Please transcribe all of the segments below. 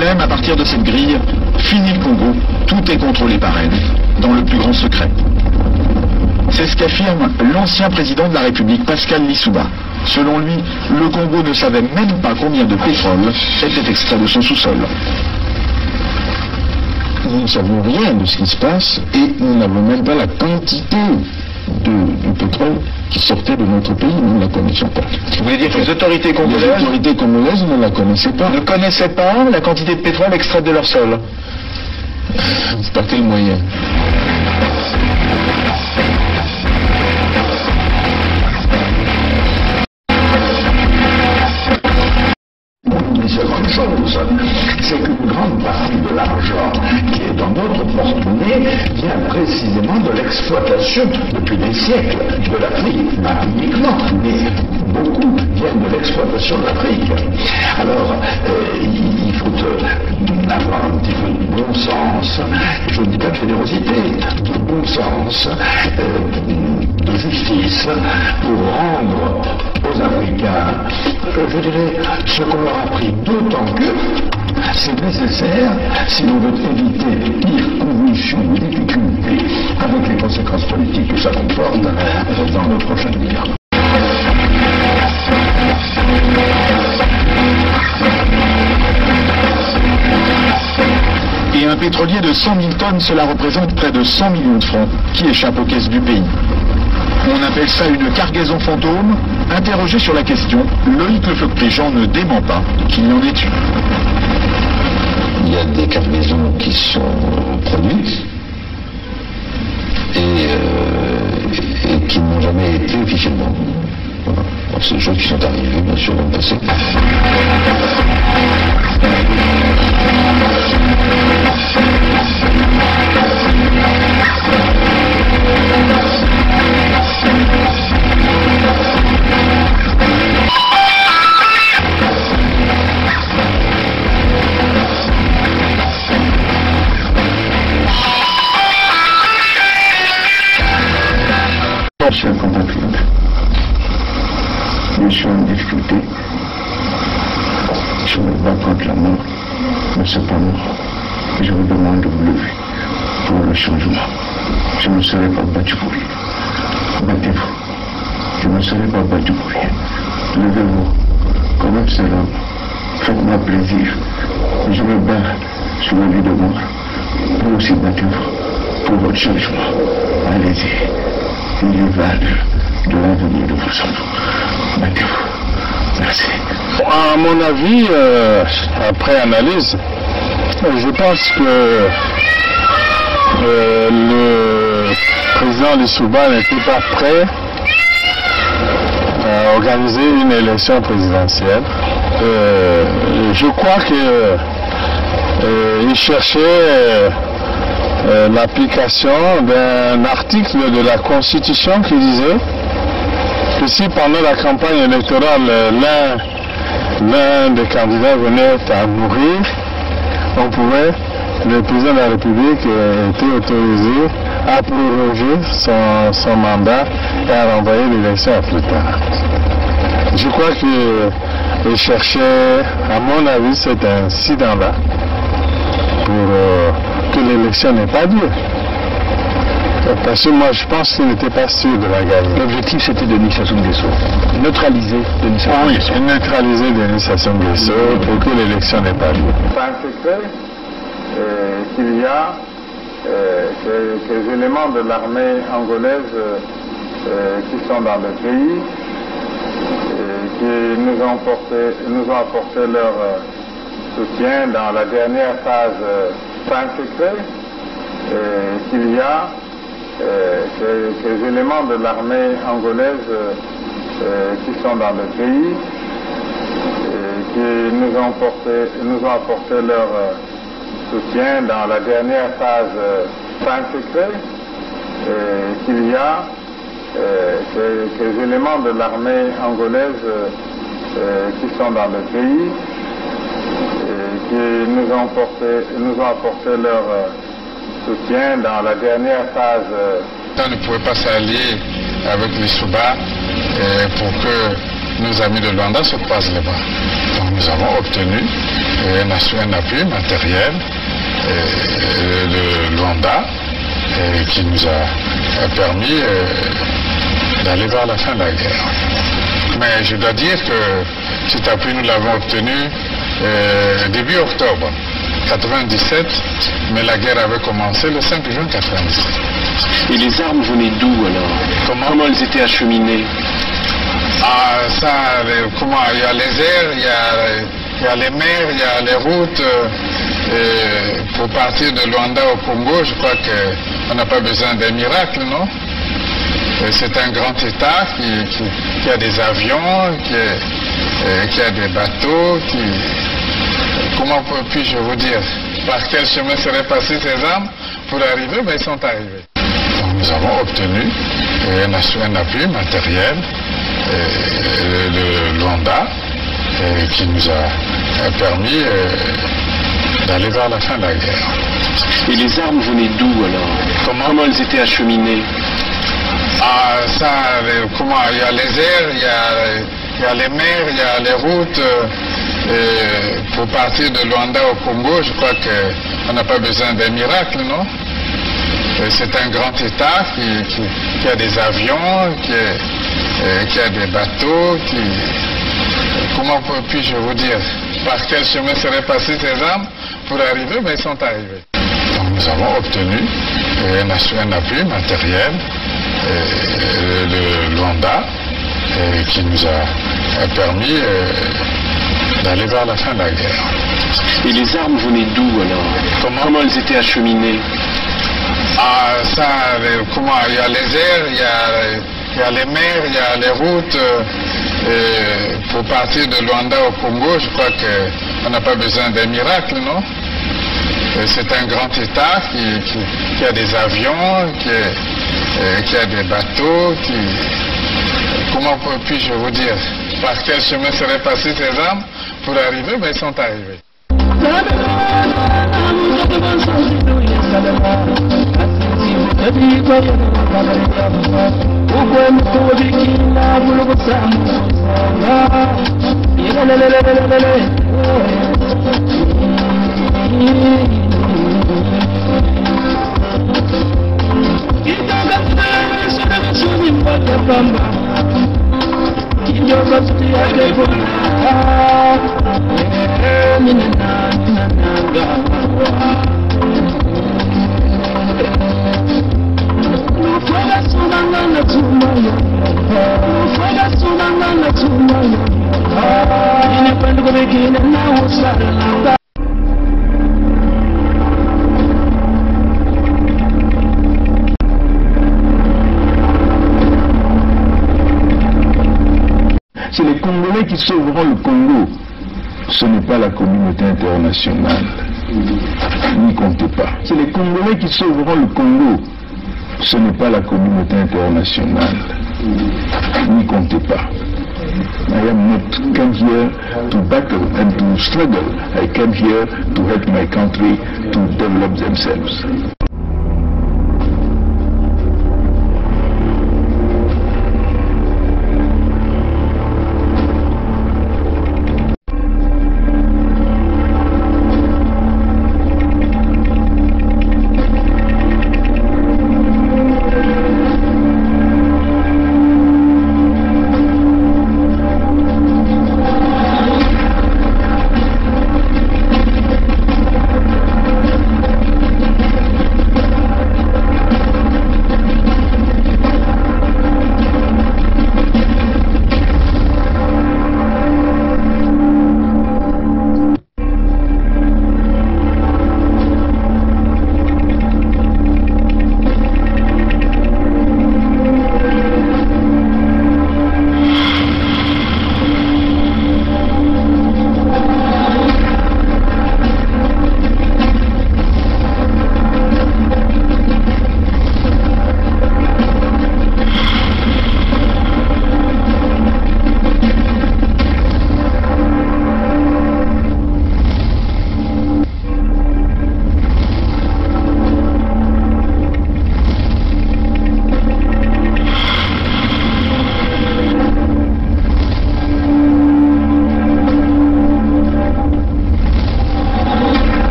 Blême, à partir de cette grille, fini le Congo, tout est contrôlé par elle, dans le plus grand secret. C'est ce qu'affirme l'ancien président de la République, Pascal Lissouba. Selon lui, le Congo ne savait même pas combien de pétrole était extrait de son sous-sol. Nous ne savons rien de ce qui se passe et nous n'avons même pas la quantité du pétrole qui sortait de notre pays, nous ne la connaissions pas. Vous voulez dire que les autorités congolaises ne la connaissaient pas. Ne connaissaient pas la quantité de pétrole extraite de leur sol? Par quel moyen? Une seconde chose, c'est qu'une grande partie de l'argent qui est dans notre porte-monnaie vient précisément de l'exploitation depuis des siècles de l'Afrique, pas uniquement, mais beaucoup viennent de l'exploitation de l'Afrique. Alors, il faut avoir un petit peu de bon sens, je ne dis pas de générosité, de bon sens, de justice, pour rendre aux Africains, je dirais, ce qu'on leur a pris, d'autant que c'est nécessaire si l'on veut éviter les pires convulsions, difficultés, avec les conséquences politiques que ça comporte dans le prochain guerre. Et un pétrolier de 100 000 tonnes, cela représente près de 100 millions de francs qui échappent aux caisses du pays. On appelle ça une cargaison fantôme. Interrogé sur la question, Loïc Lefeuc-Pléjean ne dément pas qu'il y en ait une. Il y a des cargaisons qui sont produites et qui n'ont jamais été officiellement. Voilà. C'est des choses qui sont arrivées, bien sûr, dans le passé. Je suis un compatriote. Je suis en difficulté. Je me bats contre la mort, mais cependant, je vous demande de vous lever pour le changement. Je ne serai pas battu pour rien. Battez-vous. Je ne serai pas battu pour rien. Levez-vous comme un seul homme. Faites-moi plaisir. Je me bats sur la vie de mort. Vous aussi battez-vous pour votre changement. Allez-y. Il y va de l'avenir de vos enfants. Battez-vous. Merci. À mon avis, après analyse, je pense que le président Lissouba n'était pas prêt à organiser une élection présidentielle. Je crois qu'il cherchait l'application d'un article de la Constitution qui disait que si pendant la campagne électorale l'un des candidats venait à mourir, le président de la République était autorisé à proroger son mandat et à renvoyer l'élection à plus tard. Je crois qu'il cherchait, à mon avis, cet incident-là pour que l'élection n'ait pas lieu. Parce que moi, je pense qu'il n'était pas sûr de la gagner. L'objectif, c'était Denis Sassou Nguesso. Neutraliser Denis Sassou Nguesso. Oui, neutraliser Denis Sassou Nguesso pour que l'élection n'ait pas lieu. C'est un secret qu'il y a ces éléments de l'armée angolaise qui sont dans le pays, qui nous ont apporté leur soutien dans la dernière phase. C'est un secret qu'il y a ces éléments de l'armée angolaise qui sont dans le pays, qui nous ont apporté leur soutien dans la dernière phase. C'est un secret qu'il y a ces éléments de l'armée angolaise qui sont dans le pays, qui nous ont apporté leur soutien dans la dernière phase. On ne pouvait pas s'allier avec les Souba pour que nos amis de Luanda se croisent les bras. Donc nous avons obtenu un appui matériel de Luanda qui nous a permis d'aller vers la fin de la guerre. Mais je dois dire que cet appui, nous l'avons obtenu début octobre 1997, mais la guerre avait commencé le 5 juin 1997. Et les armes venaient d'où alors? Comment elles étaient acheminées? Il y a les airs, il y a les mers, il y a les routes. Pour partir de Luanda au Congo, je crois qu'on n'a pas besoin d'un miracle, non? C'est un grand État qui a des avions, qui a des bateaux, comment puis-je vous dire? Par quel chemin seraient passées ces armes pour arriver? Ben, ils sont arrivés. Donc, nous avons obtenu un appui matériel de Luanda qui nous a permis d'aller vers la fin de la guerre. Et les armes venaient d'où alors? Comment elles étaient acheminées? Il y a les airs, il y a les mers, il y a les routes. Pour partir de Luanda au Congo, je crois qu'on n'a pas besoin d'un miracle, non? C'est un grand État qui a des avions, qui a des bateaux, comment puis-je vous dire? Par quel chemin seraient passées ces armes pour arriver? Ben, ils sont arrivés. Donc nous avons obtenu un appui matériel de Luanda qui nous a permis d'aller vers la fin de la guerre. Et les armes venaient d'où alors? Comment elles étaient acheminées? Il y a les airs, il y a les mers, il y a les routes. Pour partir de Luanda au Congo, je crois qu'on n'a pas besoin d'un miracle, non? C'est un grand État qui a des avions, qui a des bateaux, comment puis-je vous dire? Par quel chemin seraient passées ces armes pour arriver? Ben, ils sont arrivés. C'est les Congolais qui sauveront le Congo. Ce n'est pas la communauté internationale. N'y comptez pas. C'est les Congolais qui sauveront le Congo. Ce n'est pas la communauté internationale. N'y comptez pas. I am not come here to battle and to struggle. I came here to help my country to develop themselves.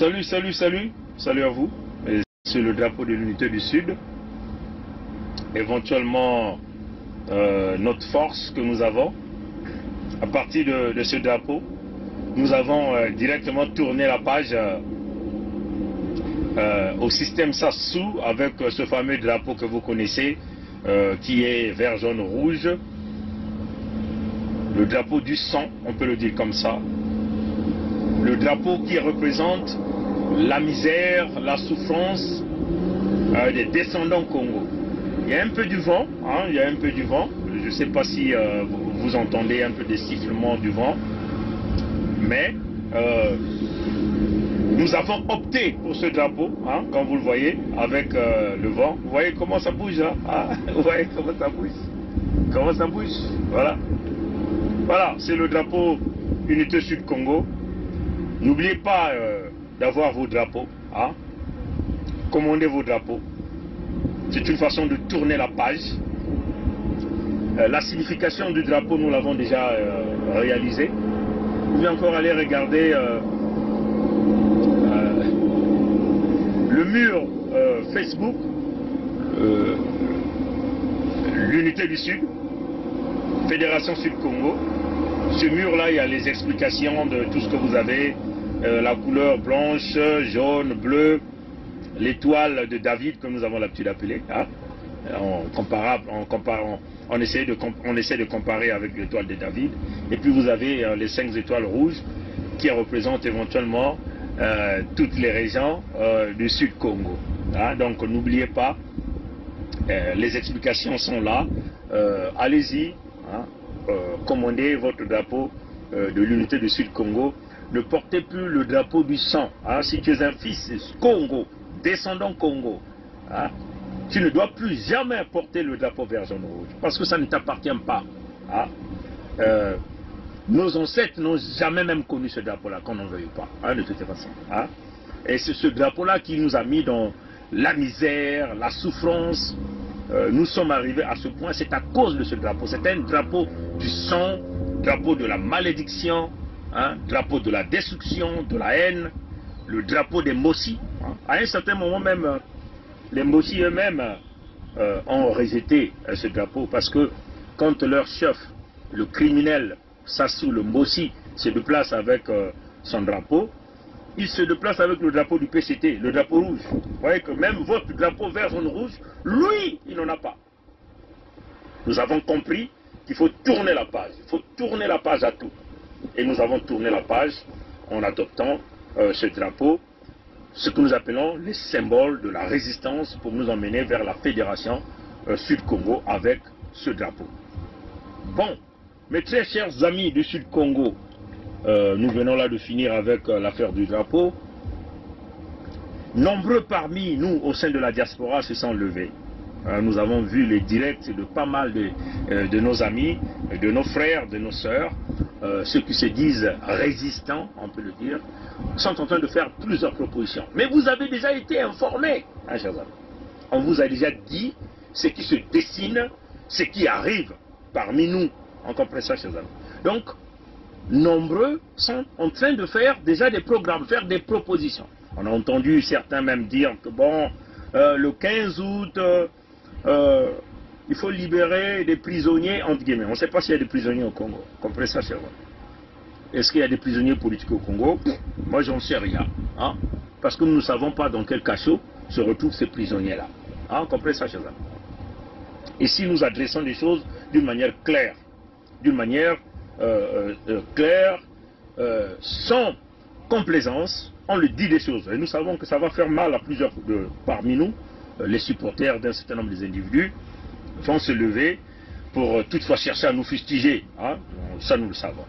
Salut, salut, salut. Salut à vous. C'est le drapeau de l'unité du Sud. Éventuellement, notre force que nous avons. À partir de ce drapeau, nous avons directement tourné la page au système Sassou avec ce fameux drapeau que vous connaissez qui est vert, jaune, rouge. Le drapeau du sang, on peut le dire comme ça. Le drapeau qui représente la misère, la souffrance des descendants Congo. Il y a un peu du vent, hein, il y a un peu du vent. Je ne sais pas si vous entendez un peu des sifflements du vent. Mais nous avons opté pour ce drapeau, hein, comme vous le voyez, avec le vent. Vous voyez comment ça bouge, hein, ah, vous voyez comment ça bouge. Comment ça bouge, voilà. Voilà, c'est le drapeau Unité Sud Congo. N'oubliez pas d'avoir vos drapeaux, hein. Commandez vos drapeaux. C'est une façon de tourner la page. La signification du drapeau, nous l'avons déjà réalisée. Vous pouvez encore aller regarder le mur Facebook, l'unité du Sud, Fédération Sud Congo. Ce mur-là, il y a les explications de tout ce que vous avez, la couleur blanche, jaune, bleu, l'étoile de David, comme nous avons l'habitude d'appeler, hein, on essaie de comparer avec l'étoile de David. Et puis vous avez les 5 étoiles rouges qui représentent éventuellement toutes les régions du Sud Congo. Hein. Donc n'oubliez pas, les explications sont là. Allez-y, hein, commandez votre drapeau de l'unité du Sud Congo. Ne portez plus le drapeau du sang. Hein. Si tu es un fils Congo, descendant Congo, hein, tu ne dois plus jamais porter le drapeau vert, jaune, rouge, parce que ça ne t'appartient pas. Hein. Nos ancêtres n'ont jamais même connu ce drapeau-là, qu'on n'en veuille pas, hein, de toute façon. Hein. Et c'est ce drapeau-là qui nous a mis dans la misère, la souffrance. Nous sommes arrivés à ce point, c'est à cause de ce drapeau. C'est un drapeau du sang, drapeau de la malédiction, hein, drapeau de la destruction, de la haine, le drapeau des Mossi. Hein. À un certain moment même, les Mossi eux-mêmes ont rejeté ce drapeau parce que quand leur chef, le criminel Sassou, le Mossi, se déplace avec son drapeau, il se déplace avec le drapeau du PCT, le drapeau rouge. Vous voyez que même votre drapeau vert, jaune, rouge, lui, il n'en a pas. Nous avons compris qu'il faut tourner la page. Il faut tourner la page à tout. Et nous avons tourné la page en adoptant ce drapeau, ce que nous appelons les symboles de la résistance pour nous emmener vers la Fédération Sud-Congo avec ce drapeau. Bon, mes très chers amis du Sud-Congo, nous venons là de finir avec l'affaire du drapeau. Nombreux parmi nous au sein de la diaspora se sont levés. Nous avons vu les directs de pas mal de nos amis, de nos frères, de nos sœurs, ceux qui se disent résistants, on peut le dire, sont en train de faire plusieurs propositions. Mais vous avez déjà été informés, hein, chers amis. On vous a déjà dit ce qui se dessine, ce qui arrive parmi nous. On comprend ça, chers amis. Donc, nombreux sont en train de faire déjà des programmes, faire des propositions. On a entendu certains même dire que bon, le 15 août, il faut libérer des prisonniers, entre guillemets. On ne sait pas s'il y a des prisonniers au Congo. Comprenez ça, cher. Est-ce qu'il y a des prisonniers politiques au Congo? Moi, j'en sais rien. Hein? Parce que nous ne savons pas dans quel cachot se retrouvent ces prisonniers-là. Hein? Comprenez ça, cher. Ici, nous adressons des choses d'une manière claire. D'une manière claire, sans complaisance. On le dit des choses. Et nous savons que ça va faire mal à plusieurs parmi nous. Les supporters d'un certain nombre des individus vont se lever pour toutefois chercher à nous fustiger. Hein? Ça, nous le savons.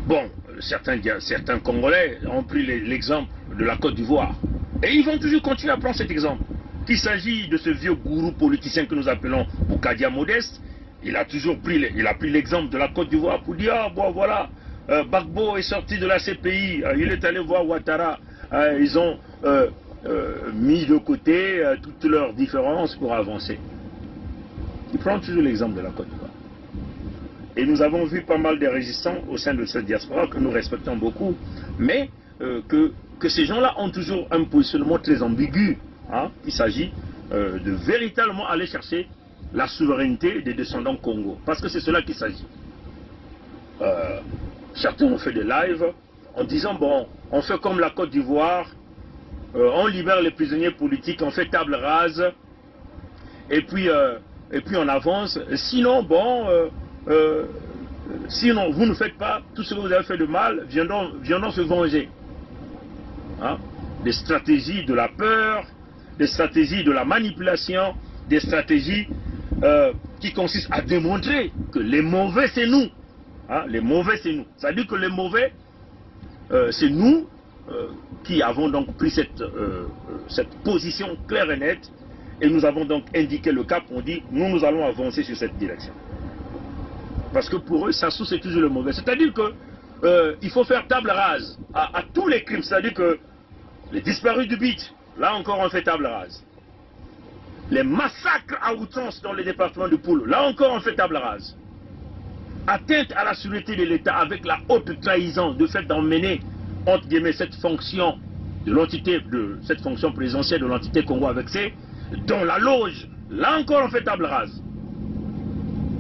Bon, certains Congolais ont pris l'exemple de la Côte d'Ivoire. Et ils vont toujours continuer à prendre cet exemple. Qu'il s'agit de ce vieux gourou politicien que nous appelons Boukadia Modeste, il a toujours pris l'exemple de la Côte d'Ivoire pour dire, ah bon voilà, Gbagbo est sorti de la CPI, il est allé voir Ouattara, ils ont mis de côté toutes leurs différences pour avancer. Il prend toujours l'exemple de la Côte d'Ivoire. Et nous avons vu pas mal de résistants au sein de cette diaspora que nous respectons beaucoup, mais que ces gens-là ont toujours un positionnement très ambigu. Hein. Il s'agit de véritablement aller chercher la souveraineté des descendants Congo. Parce que c'est cela qu'il s'agit. Certains ont fait des lives en disant, bon, on fait comme la Côte d'Ivoire, on libère les prisonniers politiques, on fait table rase, et puis on avance. Sinon, bon, sinon vous ne faites pas tout ce que vous avez fait de mal, viendront se venger. Hein? Des stratégies de la peur, des stratégies de la manipulation, des stratégies qui consistent à démontrer que les mauvais c'est nous. Hein? Les mauvais c'est nous. Ça veut dire que les mauvais c'est nous qui avons donc pris cette position claire et nette, et nous avons donc indiqué le cap. On dit nous allons avancer sur cette direction. Parce que pour eux, Sassou c'est toujours le mauvais. C'est-à-dire que il faut faire table rase à tous les crimes. C'est-à-dire que les disparus du beach, là encore on fait table rase. Les massacres à outrance dans les départements du Poul, là encore on fait table rase. Atteinte à la sûreté de l'État avec la haute trahison, de fait d'emmener entre guillemets cette fonction de l'entité, cette fonction présidentielle de l'entité Congo avec ses, dans la loge, là encore on fait table rase.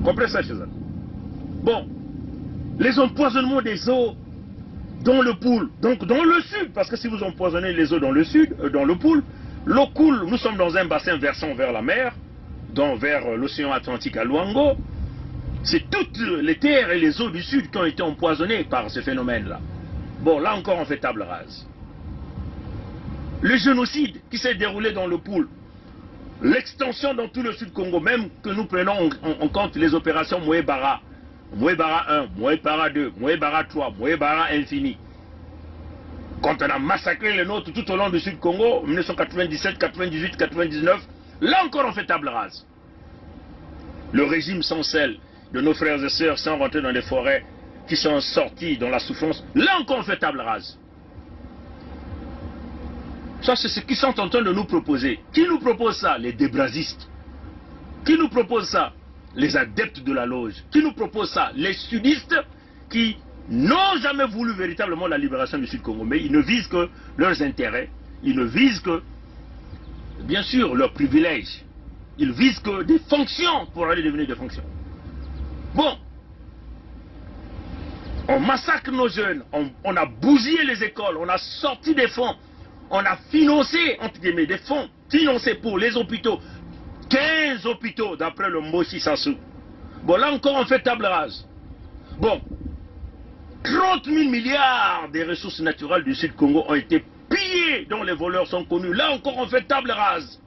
Comprenez ça, chez eux. Bon, les empoisonnements des eaux dans le Poul, donc dans le sud, parce que si vous empoisonnez les eaux dans le sud, dans le Poul, l'eau coule, nous sommes dans un bassin versant vers la mer, vers l'océan Atlantique à Luango. C'est toutes les terres et les eaux du sud qui ont été empoisonnées par ce phénomène-là. Bon, là encore on fait table rase. Le génocide qui s'est déroulé dans le Poul, l'extension dans tout le sud Congo, même que nous prenons en compte les opérations Moué-Bara, Moué-Bara 1, Moué-Bara 2, Moué-Bara 3, Moué-Bara infini. Quand on a massacré les nôtres tout au long du sud Congo, 1997, 98, 99, là encore on fait table rase. Le régime sans sel de nos frères et sœurs sans rentrer dans les forêts qui sont sortis dans la souffrance, là encore on fait table rase. Ça c'est ce qu'ils sont en train de nous proposer. Qui nous propose ça? Les débrasistes. Qui nous propose ça? Les adeptes de la loge. Qui nous propose ça? Les sudistes qui n'ont jamais voulu véritablement la libération du Sud-Congo, mais ils ne visent que leurs intérêts, ils ne visent que, bien sûr, leurs privilèges. Ils visent que des fonctions pour aller devenir des fonctions. Bon, on massacre nos jeunes, on a bousillé les écoles, on a sorti des fonds, on a financé, entre guillemets, des fonds financés pour les hôpitaux. 15 hôpitaux d'après le Moshi Sassou. Bon, là encore on fait table rase. Bon, 30 000 milliards des ressources naturelles du Sud-Congo ont été pillés, dont les voleurs sont connus. Là encore on fait table rase.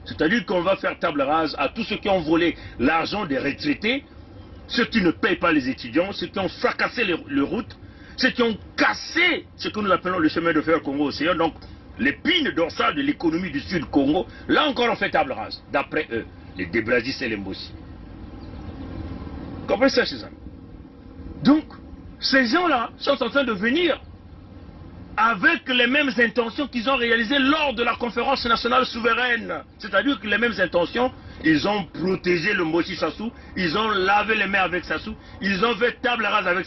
C'est-à-dire qu'on va faire table rase à tous ceux qui ont volé l'argent des retraités, ceux qui ne payent pas les étudiants, ceux qui ont fracassé les routes, ceux qui ont cassé ce que nous appelons le chemin de fer Congo-Océan, donc l'épine dorsale de l'économie du Sud-Congo. Là encore on fait table rase, d'après eux, les débrasistes et les Mbossi. Comprenez ça, ces amis? Donc, ces gens-là sont en train de venir avec les mêmes intentions qu'ils ont réalisées lors de la conférence nationale souveraine. C'est-à-dire que les mêmes intentions, ils ont protégé le Moshi Sassou, ils ont lavé les mains avec Sassou, ils ont fait table rase avec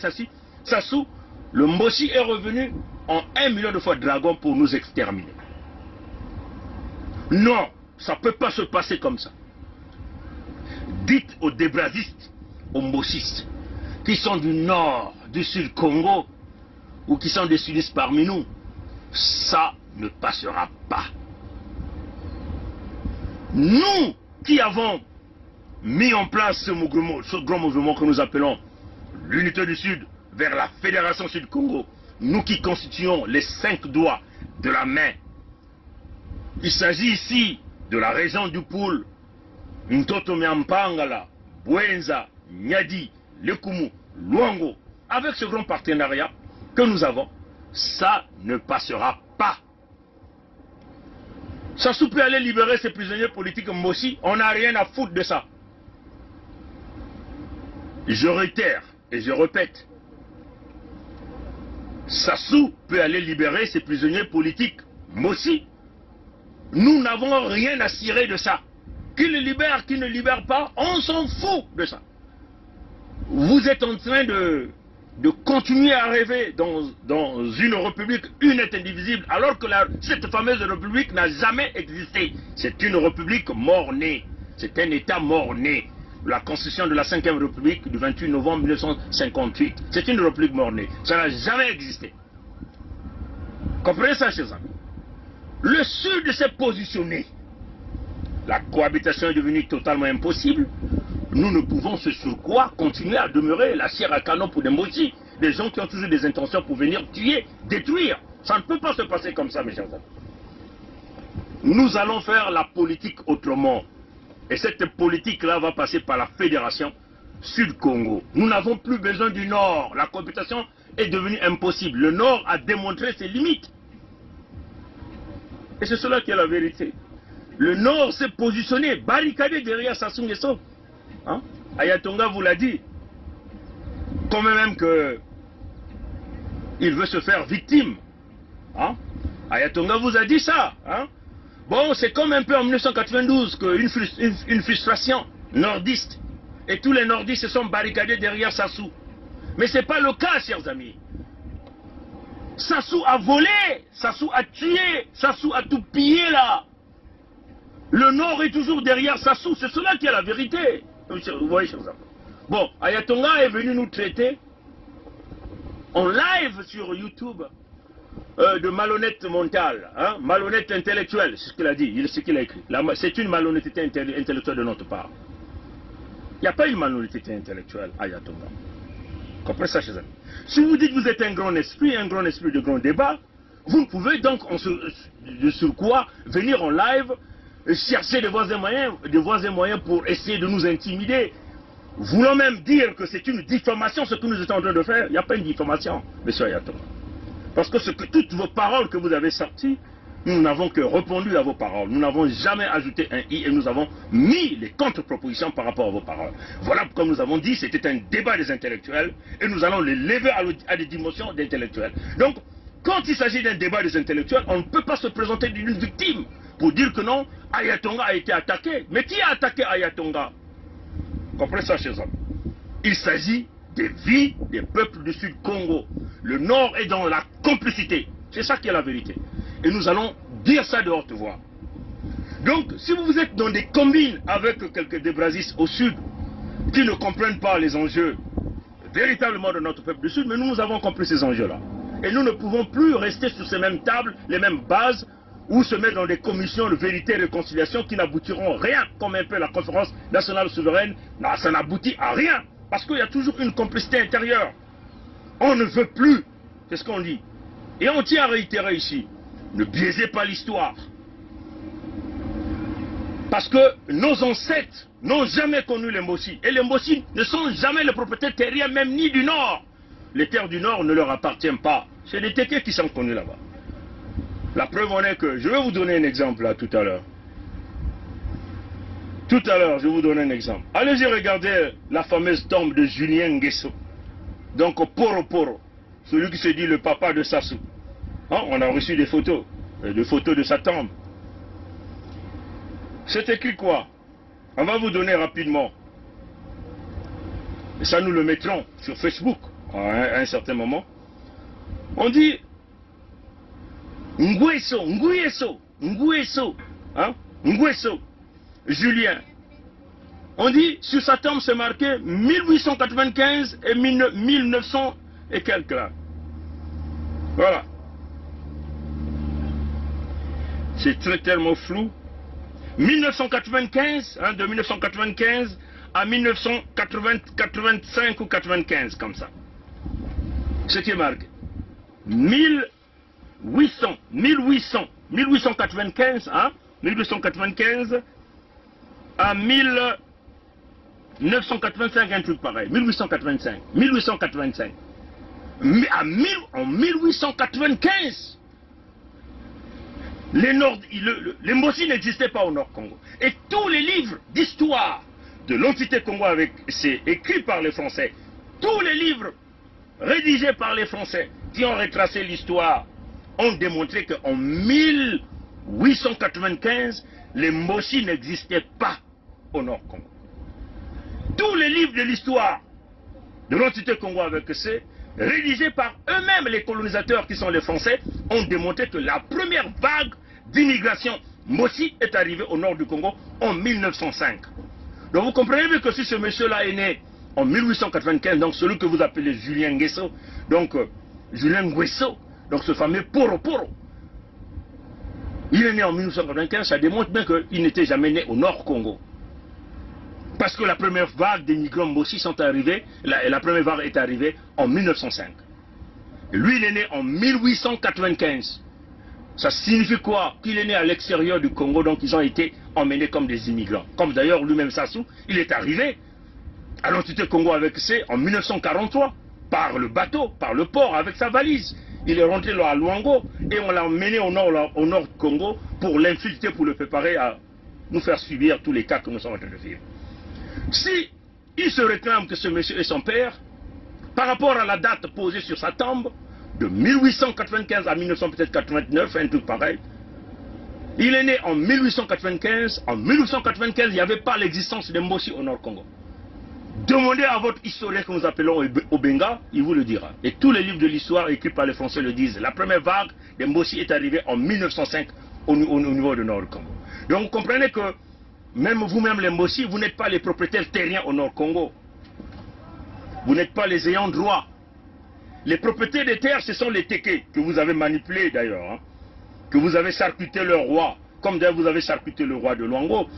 Sassou. Le Moshi est revenu en 1 million de fois dragon pour nous exterminer. Non, ça ne peut pas se passer comme ça. Dites aux débrasistes, aux Moshistes, qui sont du nord, du sud Congo, ou qui sont des sudistes parmi nous, ça ne passera pas. Nous qui avons mis en place ce grand mouvement que nous appelons l'unité du Sud vers la Fédération Sud-Congo, nous qui constituons les 5 doigts de la main. Il s'agit ici de la région du Poul, Ntoto Miampangala, Bouenza, Nyadi, Lekumu, Luango. Avec ce grand partenariat que nous avons, ça ne passera pas. Sassou peut aller libérer ses prisonniers politiques Moshi, on n'a rien à foutre de ça. Je réitère et je répète, Sassou peut aller libérer ses prisonniers politiques Moshi. Nous n'avons rien à cirer de ça. Qu'il le libère, qu'il ne libère pas, on s'en fout de ça. Vous êtes en train de de continuer à rêver dans une république unette et indivisible, alors que cette fameuse république n'a jamais existé. C'est une république mort-née. C'est un État mort-né. La constitution de la 5e République du 28 novembre 1958. C'est une république mort-née. Ça n'a jamais existé. Comprenez ça, chers amis. Le Sud s'est positionné. La cohabitation est devenue totalement impossible. Nous ne pouvons ce sur quoi continuer à demeurer la chair à canon pour des Mbossi, des gens qui ont toujours des intentions pour venir tuer, détruire. Ça ne peut pas se passer comme ça, mes chers amis. Nous allons faire la politique autrement. Et cette politique-là va passer par la Fédération Sud-Congo. Nous n'avons plus besoin du Nord. La cohabitation est devenue impossible. Le Nord a démontré ses limites. Et c'est cela qui est la vérité. Le Nord s'est positionné, barricadé derrière Sassou Nguesso. Hein? Ayatonga vous l'a dit. Quand même que il veut se faire victime. Hein? Ayatonga vous a dit ça. Hein? Bon, c'est comme un peu en 1992 qu'une frustration nordiste. Et tous les nordistes se sont barricadés derrière Sassou. Mais ce n'est pas le cas, chers amis. Sassou a volé, Sassou a tué, Sassou a tout pillé là. Le Nord est toujours derrière Sassou, c'est cela qui est la vérité. Vous voyez, chers amis. Bon, Ayatonga est venu nous traiter en live sur YouTube de malhonnête mental, hein, malhonnête intellectuelle, c'est ce qu'il a dit, c'est ce qu'il a écrit. C'est une malhonnêteté intellectuelle de notre part. Il n'y a pas une malhonnêteté intellectuelle, Ayatonga. Comprenez ça, chers amis. Si vous dites que vous êtes un grand esprit de grand débat, vous ne pouvez donc, sur quoi, venir en live, chercher des voies et moyens pour essayer de nous intimider, voulant même dire que c'est une diffamation ce que nous sommes en train de faire. Il n'y a pas une diffamation, monsieur Ayatonga. Parce que toutes vos paroles que vous avez sorties, nous n'avons que répondu à vos paroles. Nous n'avons jamais ajouté un i et nous avons mis les contre-propositions par rapport à vos paroles. Voilà pourquoi nous avons dit que c'était un débat des intellectuels et nous allons les lever à des dimensions d'intellectuels. Donc, quand il s'agit d'un débat des intellectuels, on ne peut pas se présenter d'une victime pour dire que non, Ayatonga a été attaqué. Mais qui a attaqué Ayatonga? Comprenez ça, chers amis. Il s'agit des vies des peuples du Sud Congo. Le Nord est dans la complicité. C'est ça qui est la vérité. Et nous allons dire ça de haute voix. Donc, si vous êtes dans des combines avec quelques débrasistes au Sud qui ne comprennent pas les enjeux véritablement de notre peuple du Sud, mais nous avons compris ces enjeux-là. Et nous ne pouvons plus rester sur ces mêmes tables, les mêmes bases, ou se mettre dans des commissions de vérité et de réconciliation qui n'aboutiront rien, comme un peu la conférence nationale souveraine. Non, ça n'aboutit à rien, parce qu'il y a toujours une complicité intérieure. On ne veut plus, c'est ce qu'on dit. Et on tient à réitérer ici, ne biaisez pas l'histoire. Parce que nos ancêtres n'ont jamais connu les Mbossi. Et les Mbossi ne sont jamais les propriétaires terriens, même ni du Nord. Les terres du Nord ne leur appartiennent pas. C'est des Tékés qui sont connus là-bas. La preuve en est que, je vais vous donner un exemple là tout à l'heure. Tout à l'heure, je vais vous donner un exemple. Allez-y regarder la fameuse tombe de Julien Nguesso. Donc Poro Poro, celui qui se dit le papa de Sassou. Hein, on a reçu des photos de sa tombe. C'est écrit quoi? On va vous donner rapidement. Et ça, nous le mettrons sur Facebook à un certain moment. On dit Nguesso, hein? Nguesso, Julien. On dit sur sa tombe c'est marqué 1895 et 1900 et quelques là. Voilà. C'est tellement flou. 1995, hein, de 1995 à 1985 ou 95, comme ça. Ce qui est marqué. 1895, hein, 1895 à 1985, un truc pareil. 1885. Mais en 1895, les Mbossi n'existaient pas au Nord Congo. Et tous les livres d'histoire de l'entité Congo c'est écrit par les Français. Tous les livres rédigés par les Français qui ont retracé l'histoire ont démontré qu'en 1895, les Mbossi n'existaient pas au Nord Congo. Tous les livres de l'histoire de l'entité Congo rédigés par eux-mêmes les colonisateurs qui sont les Français, ont démontré que la première vague d'immigration Mossi est arrivée au nord du Congo en 1905. Donc vous comprenez bien que si ce monsieur-là est né en 1895, donc celui que vous appelez Julien Nguesso, donc Julien Nguesso, donc ce fameux Poro Poro, il est né en 1895, ça démontre bien qu'il n'était jamais né au nord Congo. Parce que la première vague des migrants Mossi sont arrivés, la première vague est arrivée en 1905. Et lui, il est né en 1895. Ça signifie quoi? Qu'il est né à l'extérieur du Congo, donc ils ont été emmenés comme des immigrants. Comme d'ailleurs lui-même Sassou, il est arrivé à l'entité Congo avec C en 1943, par le bateau, par le port, avec sa valise. Il est rentré là à Luango et on l'a emmené au nord du Congo pour l'infiltrer, pour le préparer à nous faire subir tous les cas que nous sommes en train de vivre. Si il se réclame que ce monsieur est son père, par rapport à la date posée sur sa tombe, de 1895 à 1989, un truc pareil, il est né en 1895. En 1895, il n'y avait pas l'existence de Mossi au Nord Congo. Demandez à votre historien que nous appelons Obenga, il vous le dira. Et tous les livres de l'histoire écrits par les Français le disent. La première vague de Mossi est arrivée en 1905 au niveau du Nord du Congo. Donc vous comprenez que même vous-même les Mossi, vous n'êtes pas les propriétaires terriens au Nord Congo. Vous n'êtes pas les ayants droit. Les propriétaires des terres, ce sont les Téké, que vous avez manipulés d'ailleurs, hein, que vous avez charcuté le roi, comme d'ailleurs vous avez charcuté le roi de Luango.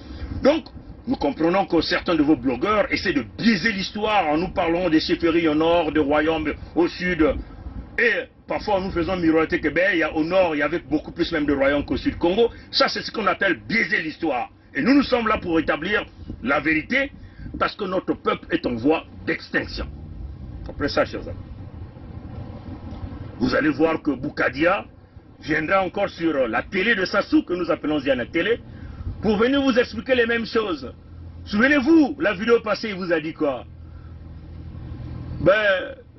Donc, nous comprenons que certains de vos blogueurs essaient de biaiser l'histoire en nous parlant des chefferies au nord, des royaumes au sud. Et parfois nous faisons miroiter que il y a au nord, il y avait beaucoup plus même de royaumes qu'au sud Congo. Ça, c'est ce qu'on appelle biaiser l'histoire. Et nous sommes là pour établir la vérité, parce que notre peuple est en voie d'extinction. Après ça, chers amis, vous allez voir que Boukadia viendra encore sur la télé de Sassou, que nous appelons Ziana Télé, pour venir vous expliquer les mêmes choses. Souvenez-vous, la vidéo passée, il vous a dit quoi?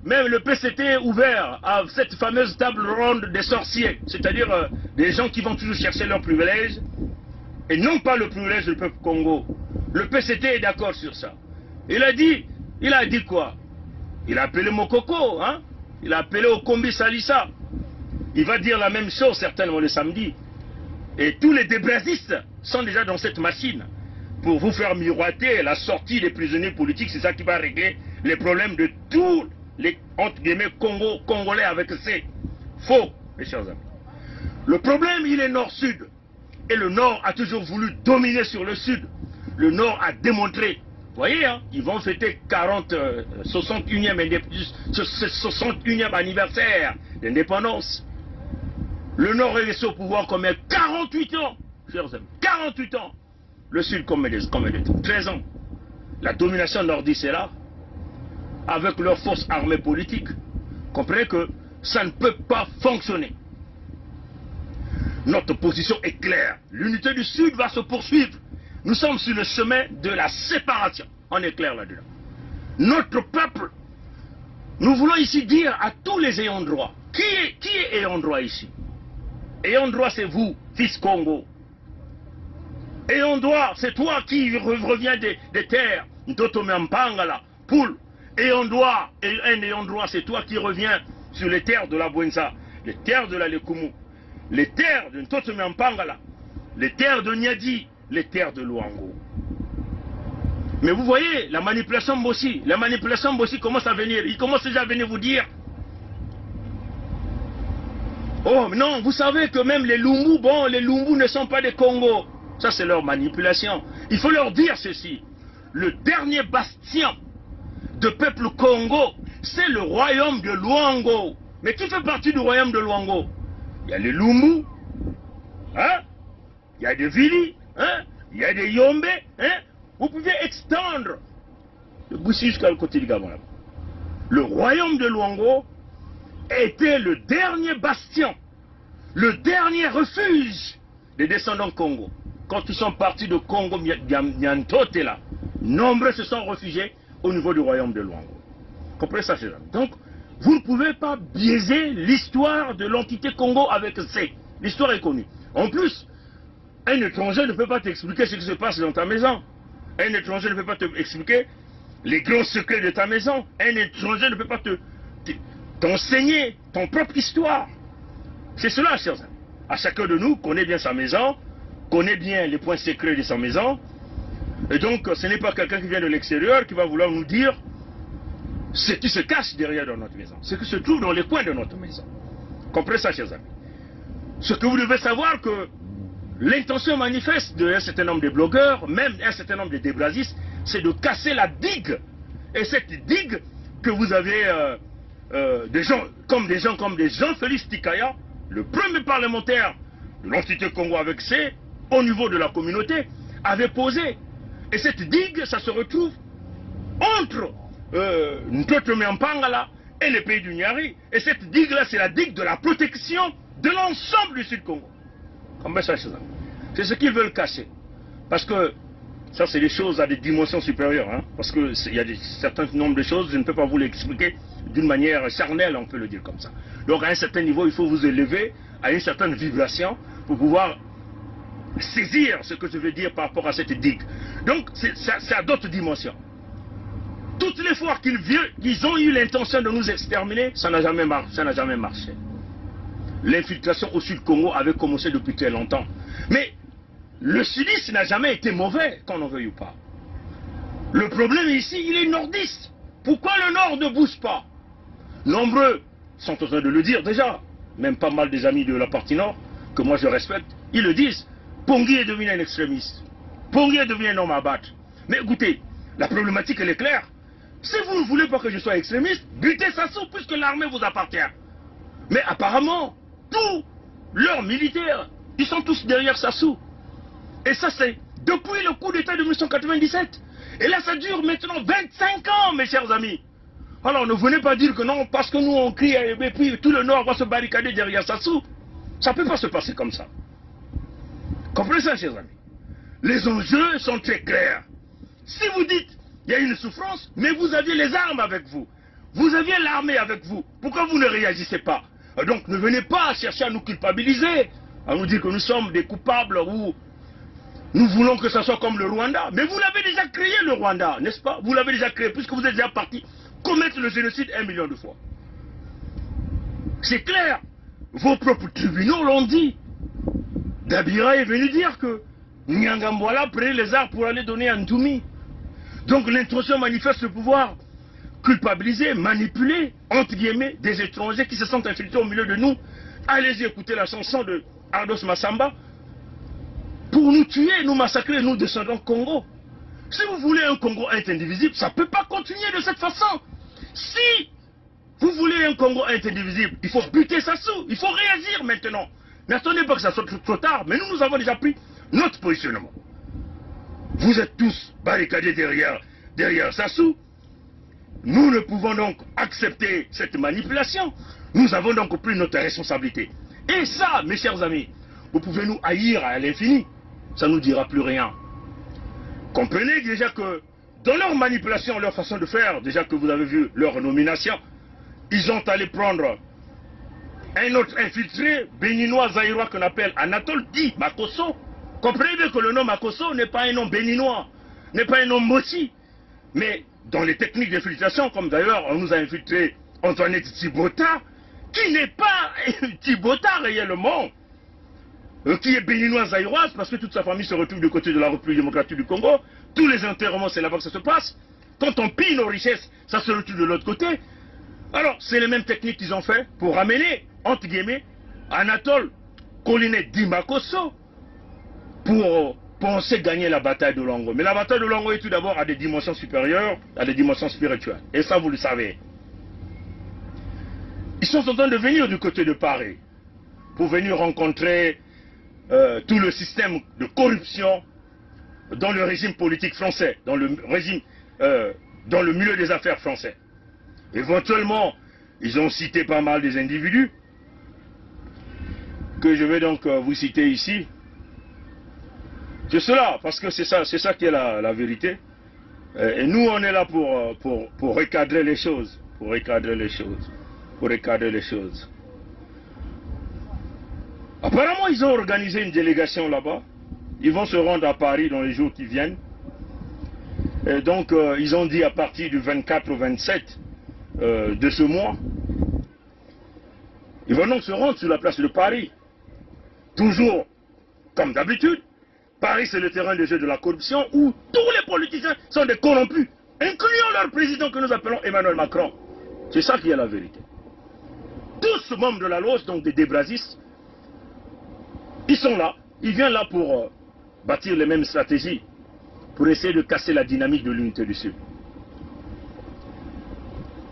Même le PCT est ouvert à cette fameuse table ronde des sorciers, c'est-à-dire des gens qui vont toujours chercher leurs privilèges, et non pas le privilège du peuple Congo. Le PCT est d'accord sur ça. Il a dit quoi? Il a appelé Mokoko, hein? Il a appelé Okombi Salissa. Il va dire la même chose certainement le samedi. Et tous les débrasistes sont déjà dans cette machine pour vous faire miroiter la sortie des prisonniers politiques. C'est ça qui va régler les problèmes de tous les, entre guillemets, Congolais avec C. Faux, mes chers amis. Le problème, il est nord-sud. Et le nord a toujours voulu dominer sur le sud. Le nord a démontré. Vous voyez, hein, ils vont fêter 61e anniversaire d'indépendance. Le nord est resté au pouvoir combien? 48 ans, chers amis. 48 ans. Le sud combien de temps? 13 ans. La domination nordiste est là, avec leurs forces armées politiques. Comprenez que ça ne peut pas fonctionner. Notre position est claire. L'unité du Sud va se poursuivre. Nous sommes sur le chemin de la séparation. On est clair là-dedans. Notre peuple, nous voulons ici dire à tous les ayants droit. Qui est ayant droit ici? Ayant droit, c'est vous, fils Congo. Ayant droit, c'est toi qui reviens des terres. Ntotomeampangala, Poul. Ayant droit, un ayant droit, c'est toi qui reviens sur les terres de la Bwenza, les terres de la Lekumu, les terres de Ntotomeampangala, les terres de Nyadi, les terres de Luango. Mais vous voyez, la manipulation Mossi commence à venir. Il commence déjà à venir vous dire: oh non, vous savez que même les Lumbu, bon, les Lumbu ne sont pas des Congo. Ça, c'est leur manipulation. Il faut leur dire ceci. Le dernier bastion de peuple Congo, c'est le royaume de Luango. Mais qui fait partie du royaume de Luango? Il y a les Lumbu, hein? Il y a des Vili, hein? Il y a des Yombe, hein? Vous pouvez extendre le Boussi jusqu'à le côté du Gabon. Le royaume de Luango était le dernier bastion, le dernier refuge des descendants Congo. Quand ils sont partis de Congo, là, nombreux se sont réfugiés au niveau du royaume de Luango. Comprenez ça, chers amis? Donc, vous ne pouvez pas biaiser l'histoire de l'entité Congo avec C. L'histoire est connue. En plus, un étranger ne peut pas t'expliquer ce qui se passe dans ta maison. Un étranger ne peut pas t'expliquer les grands secrets de ta maison. Un étranger ne peut pas d'enseigner ton propre histoire. C'est cela, chers amis. À chacun de nous connaît bien sa maison, connaît bien les points secrets de sa maison. Et donc, ce n'est pas quelqu'un qui vient de l'extérieur qui va vouloir nous dire ce qui se cache derrière dans notre maison, ce qui se trouve dans les coins de notre maison. Comprenez ça, chers amis. Ce que vous devez savoir que l'intention manifeste d'un certain nombre de blogueurs, même un certain nombre de débrasistes, c'est de casser la digue. Et cette digue que vous avez des gens comme Jean-Félix Tikaya, le premier parlementaire de l'entité Congo avec C, au niveau de la communauté, avait posé. Et cette digue, ça se retrouve entre Ntoto-Miampangala et les pays du Nyari. Et cette digue-là, c'est la digue de la protection de l'ensemble du Sud-Congo. C'est ce qu'ils veulent cacher. Parce que ça, c'est des choses à des dimensions supérieures. Hein, parce qu'il y a certains nombres de choses, je ne peux pas vous l'expliquer d'une manière charnelle, on peut le dire comme ça. Donc à un certain niveau, il faut vous élever à une certaine vibration pour pouvoir saisir ce que je veux dire par rapport à cette digue. Donc c'est à d'autres dimensions. Toutes les fois qu'ils ont eu l'intention de nous exterminer, ça n'a jamais marché. L'infiltration au Sud-Congo avait commencé depuis très longtemps. Mais le sudiste n'a jamais été mauvais, qu'on en veuille ou pas. Le problème ici, il est nordiste. Pourquoi le nord ne bouge pas? Nombreux sont en train de le dire déjà, même pas mal des amis de la partie nord, que moi je respecte, ils le disent. Pongui est devenu un extrémiste. Pongui est devenu un homme à battre. Mais écoutez, la problématique elle est claire. Si vous ne voulez pas que je sois extrémiste, butez Sassou puisque l'armée vous appartient. Mais apparemment, tous leurs militaires, ils sont tous derrière Sassou. Et ça c'est depuis le coup d'état de 1997. Et là ça dure maintenant 25 ans mes chers amis. Alors ne venez pas dire que non, parce que nous on crie et puis tout le Nord va se barricader derrière Sassou. Ça ne peut pas se passer comme ça. Comprenez ça chers amis. Les enjeux sont très clairs. Si vous dites il y a une souffrance, mais vous aviez les armes avec vous. Vous aviez l'armée avec vous. Pourquoi vous ne réagissez pas? Donc ne venez pas chercher à nous culpabiliser, à nous dire que nous sommes des coupables ou nous voulons que ça soit comme le Rwanda. Mais vous l'avez déjà créé le Rwanda, n'est-ce pas? Vous l'avez déjà créé puisque vous êtes déjà parti commettre le génocide 1 million de fois. C'est clair. Vos propres tribunaux l'ont dit. Dabira est venu dire que Nyangambwala prenait les armes pour aller donner à Ntoumi. Donc l'intention manifeste de pouvoir culpabiliser, manipuler, entre guillemets, des étrangers qui se sentent infiltrés au milieu de nous. Allez écouter la chanson de Ardos Massamba. Pour nous tuer, nous massacrer, nous descendants Congo. Si vous voulez un Congo indivisible, ça ne peut pas continuer de cette façon. Si vous voulez un Congo indivisible, il faut buter Sassou. Il faut réagir maintenant. N'attendez pas que ça soit trop tard, mais nous avons déjà pris notre positionnement. Vous êtes tous barricadés derrière Sassou. Nous ne pouvons donc accepter cette manipulation. Nous avons donc pris notre responsabilité. Et ça, mes chers amis, vous pouvez nous haïr à l'infini. Ça ne nous dira plus rien. Comprenez déjà que dans leur manipulation, leur façon de faire, déjà que vous avez vu leur nomination, ils ont allé prendre un autre infiltré béninois zaïrois qu'on appelle Anatole Di Makosso. Comprenez bien que le nom Makosso n'est pas un nom béninois, n'est pas un nom mochi. Mais dans les techniques d'infiltration, comme d'ailleurs on nous a infiltré Antoinette Thibota, qui n'est pas Thibota réellement, qui est béninoise zaïroise, parce que toute sa famille se retrouve du côté de la République démocratique du Congo. Tous les enterrements, c'est là-bas que ça se passe. Quand on pille nos richesses, ça se retrouve de l'autre côté. Alors, c'est les mêmes techniques qu'ils ont fait pour ramener, entre guillemets, Anatole Colinet Dimakosso pour penser gagner la bataille de Longo. Mais la bataille de Longo est tout d'abord à des dimensions supérieures, à des dimensions spirituelles. Et ça, vous le savez. Ils sont en train de venir du côté de Paris pour venir rencontrer tout le système de corruption dans le régime politique français, dans le milieu des affaires français. Éventuellement, ils ont cité pas mal des individus que je vais donc vous citer ici. C'est cela, parce que c'est ça qui est la vérité. Et nous, on est là pour recadrer les choses, pour recadrer les choses. Apparemment, ils ont organisé une délégation là-bas. Ils vont se rendre à Paris dans les jours qui viennent. Et donc, ils ont dit à partir du 24 au 27 de ce mois, Ils vont donc se rendre sur la place de Paris. Toujours, comme d'habitude, Paris c'est le terrain de jeu de la corruption où tous les politiciens sont des corrompus, incluant leur président que nous appelons Emmanuel Macron. C'est ça qui est la vérité. Tous membres de la loge, donc des débrasistes, ils sont là, ils viennent là pour bâtir les mêmes stratégies, pour essayer de casser la dynamique de l'unité du Sud.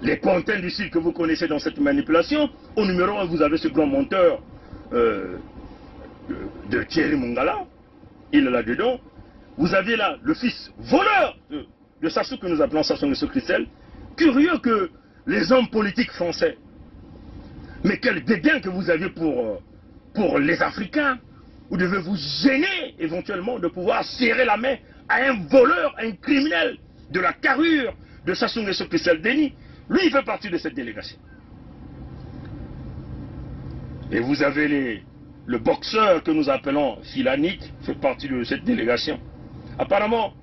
Les pantins du Sud que vous connaissez dans cette manipulation, au numéro 1, vous avez ce grand monteur de Thierry Mongala, il est là-dedans. Vous avez là le fils voleur de Sassou, que nous appelons Sassou Nguesso Christelle. Curieux que les hommes politiques français, mais quel dédain que vous avez pour les Africains. Vous devez vous gêner éventuellement de pouvoir serrer la main à un voleur, un criminel de la carrure de Sassou Nguesso Christelle Denis. Lui, il fait partie de cette délégation. Et vous avez le boxeur que nous appelons Philanik, fait partie de cette délégation. Apparemment.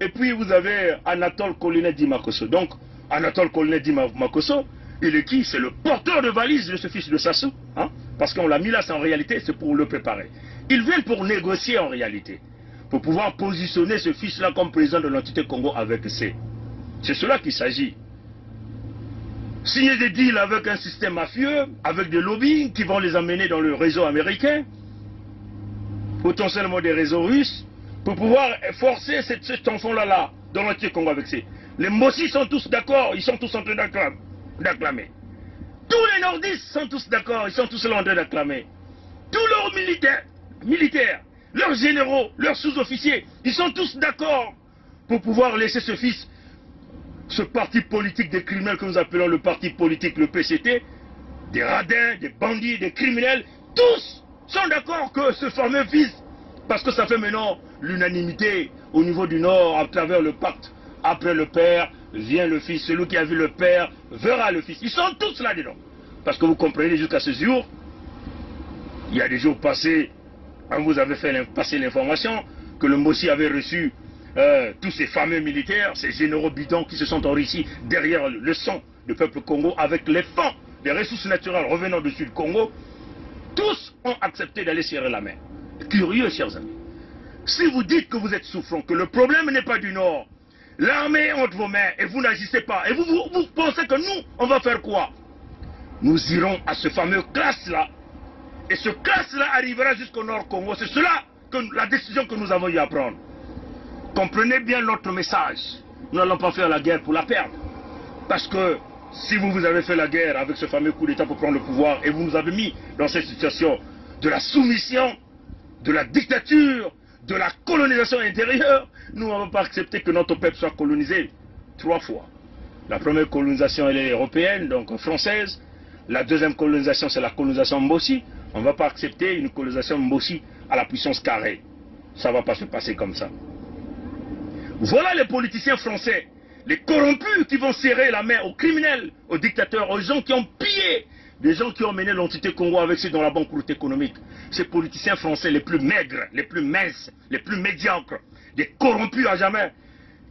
Et puis vous avez Anatole Colonel Dimakoso. Donc, Anatole Colonel Dimakoso, il est qui? C'est le porteur de valise de ce fils de Sassou. Hein? Parce qu'on l'a mis là, en réalité, c'est pour le préparer. Ils viennent pour négocier en réalité. Pour pouvoir positionner ce fils-là comme président de l'entité Congo avec C. C'est cela qu'il s'agit. Signer des deals avec un système mafieux, avec des lobbying qui vont les amener dans le réseau américain, potentiellement des réseaux russes, pour pouvoir forcer cet enfant-là dans l'entier Congo avec C. Les Mossi sont tous d'accord, ils sont tous en train d'acclamer. Tous les nordistes sont tous d'accord, ils sont tous là en train d'acclamer. Tous leurs militaires, leurs généraux, leurs sous-officiers, ils sont tous d'accord pour pouvoir laisser ce fils, ce parti politique des criminels que nous appelons le parti politique, le PCT, des radins, des bandits, des criminels, tous sont d'accord que ce fameux fils, parce que ça fait maintenant l'unanimité au niveau du Nord à travers le pacte, après le père vient le fils, celui qui a vu le père verra le fils. Ils sont tous là-dedans. Parce que vous comprenez, jusqu'à ce jour, il y a des jours passés, vous avez fait passer l'information que le Mossi avait reçu tous ces fameux militaires, ces généraux bidons qui se sont enrichis derrière le sang du peuple Congo avec les fonds des ressources naturelles revenant du Sud Congo. Tous ont accepté d'aller serrer la main. Curieux, chers amis. Si vous dites que vous êtes souffrant, que le problème n'est pas du Nord, l'armée est entre vos mains et vous n'agissez pas, et vous pensez que nous, on va faire quoi? Nous irons à ce fameux classe-là, et ce classe-là arrivera jusqu'au Nord Congo. C'est cela, la décision que nous avons eu à prendre. Comprenez bien notre message. Nous n'allons pas faire la guerre pour la perdre. Parce que si vous avez fait la guerre avec ce fameux coup d'État pour prendre le pouvoir, et vous nous avez mis dans cette situation de la soumission, de la dictature, de la colonisation intérieure, nous n'avons pas accepté que notre peuple soit colonisé 3 fois. La première colonisation, elle est européenne, donc française. La deuxième colonisation, c'est la colonisation Mbossi. On ne va pas accepter une colonisation Mbossi à la puissance carrée. Ça ne va pas se passer comme ça. Voilà les politiciens français, les corrompus qui vont serrer la main aux criminels, aux dictateurs, aux gens qui ont pillé, des gens qui ont mené l'entité Congo avec ceux dans la banqueroute économique. Ces politiciens français les plus maigres, les plus minces, les plus médiocres, des corrompus à jamais,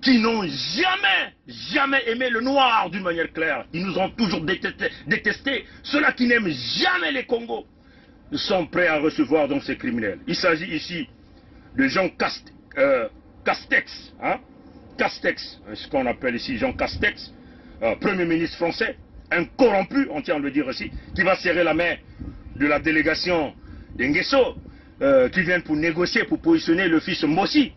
qui n'ont jamais aimé le noir d'une manière claire. Ils nous ont toujours détestés. Ceux-là qui n'aiment jamais les Congos sont prêts à recevoir donc ces criminels. Il s'agit ici de Jean Castex, hein? Castex, ce qu'on appelle ici Jean Castex, Premier ministre français, un corrompu, on tient à le dire aussi, qui va serrer la main de la délégation d'Nguesso, qui vient pour négocier, pour positionner le fils Mossi,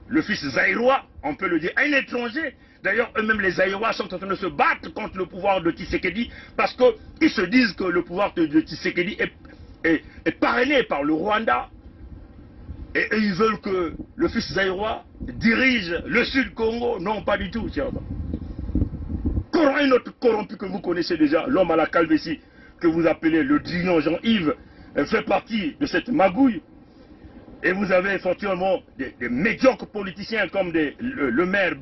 le fils zaïrois, on peut le dire, un étranger. D'ailleurs, eux-mêmes les Zaïrois sont en train de se battre contre le pouvoir de Tshisekedi, parce qu'ils se disent que le pouvoir de Tshisekedi est parrainé par le Rwanda. Et eux, ils veulent que le fils zaïrois dirige le Sud Congo. Non, pas du tout, tiens. Un autre corrompu que vous connaissez déjà, l'homme à la calvétie, que vous appelez le Drignon Jean-Yves, fait partie de cette magouille. Et vous avez effectivement des médiocres politiciens comme le maire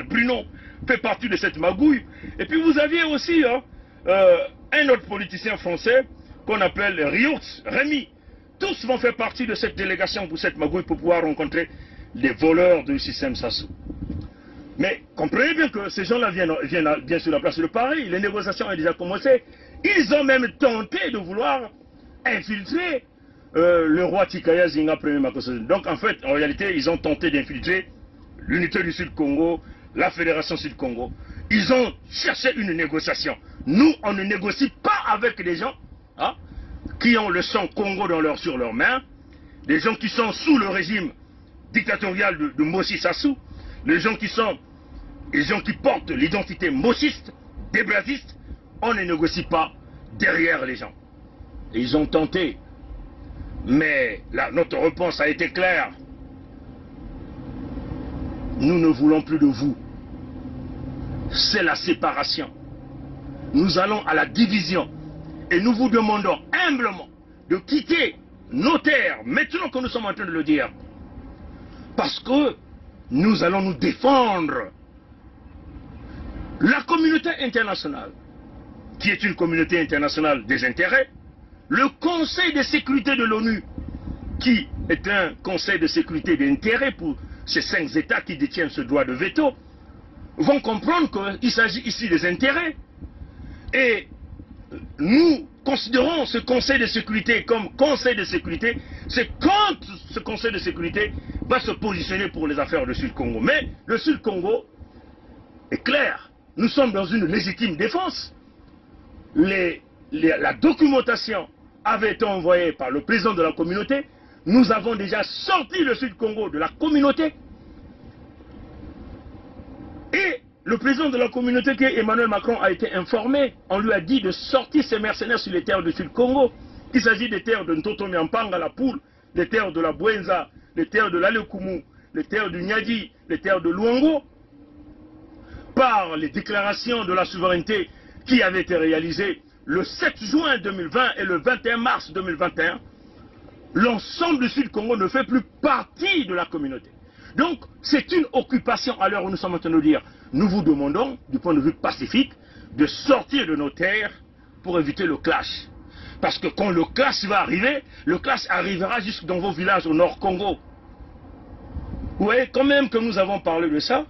Bruno fait partie de cette magouille. Et puis vous aviez aussi un autre politicien français qu'on appelle Rémy. Tous vont faire partie de cette délégation pour cette magouille pour pouvoir rencontrer les voleurs du système Sassou. Mais comprenez bien que ces gens-là viennent bien sur la place de Paris. Les négociations ont déjà commencé. Ils ont même tenté de vouloir infiltrer le roi Tikaya Zinga Premier Makosso. Donc en fait, en réalité, ils ont tenté d'infiltrer l'unité du Sud-Congo, la Fédération Sud-Congo. Ils ont cherché une négociation. Nous, on ne négocie pas avec des gens qui ont le sang Congo sur leurs mains, des gens qui sont sous le régime dictatorial de Mossi Sassou, les gens qui portent l'identité mossiste, débraziste. On ne négocie pas derrière les gens. Et ils ont tenté, mais notre réponse a été claire. Nous ne voulons plus de vous. C'est la séparation. Nous allons à la division. Et nous vous demandons humblement de quitter nos terres, maintenant que nous sommes en train de le dire. Parce que nous allons nous défendre. La communauté internationale, qui est une communauté internationale des intérêts, le Conseil de sécurité de l'ONU, qui est un conseil de sécurité d'intérêt pour ces 5 États qui détiennent ce droit de veto, vont comprendre qu'il s'agit ici des intérêts. Et nous considérons ce Conseil de sécurité comme Conseil de sécurité. C'est quand ce Conseil de sécurité va se positionner pour les affaires du Sud-Congo. Mais le Sud-Congo est clair. Nous sommes dans une légitime défense. La documentation avait été envoyée par le président de la communauté. Nous avons déjà sorti le Sud-Congo de la communauté. Et le président de la communauté, qui est Emmanuel Macron, a été informé. On lui a dit de sortir ses mercenaires sur les terres du Sud-Congo. Il s'agit des terres de Ntotomi Ampanga, la Poule, les terres de la Bouenza, les terres de l'Alekumu, les terres du Nyadi, les terres de Luango. Par les déclarations de la souveraineté qui avaient été réalisées le 7 juin 2020 et le 21 mars 2021, l'ensemble du Sud-Congo ne fait plus partie de la communauté. Donc, c'est une occupation à l'heure où nous sommes en train de dire. Nous vous demandons, du point de vue pacifique, de sortir de nos terres pour éviter le clash. Parce que quand le clash va arriver, le clash arrivera jusque dans vos villages au Nord Congo. Vous voyez, quand même que nous avons parlé de ça,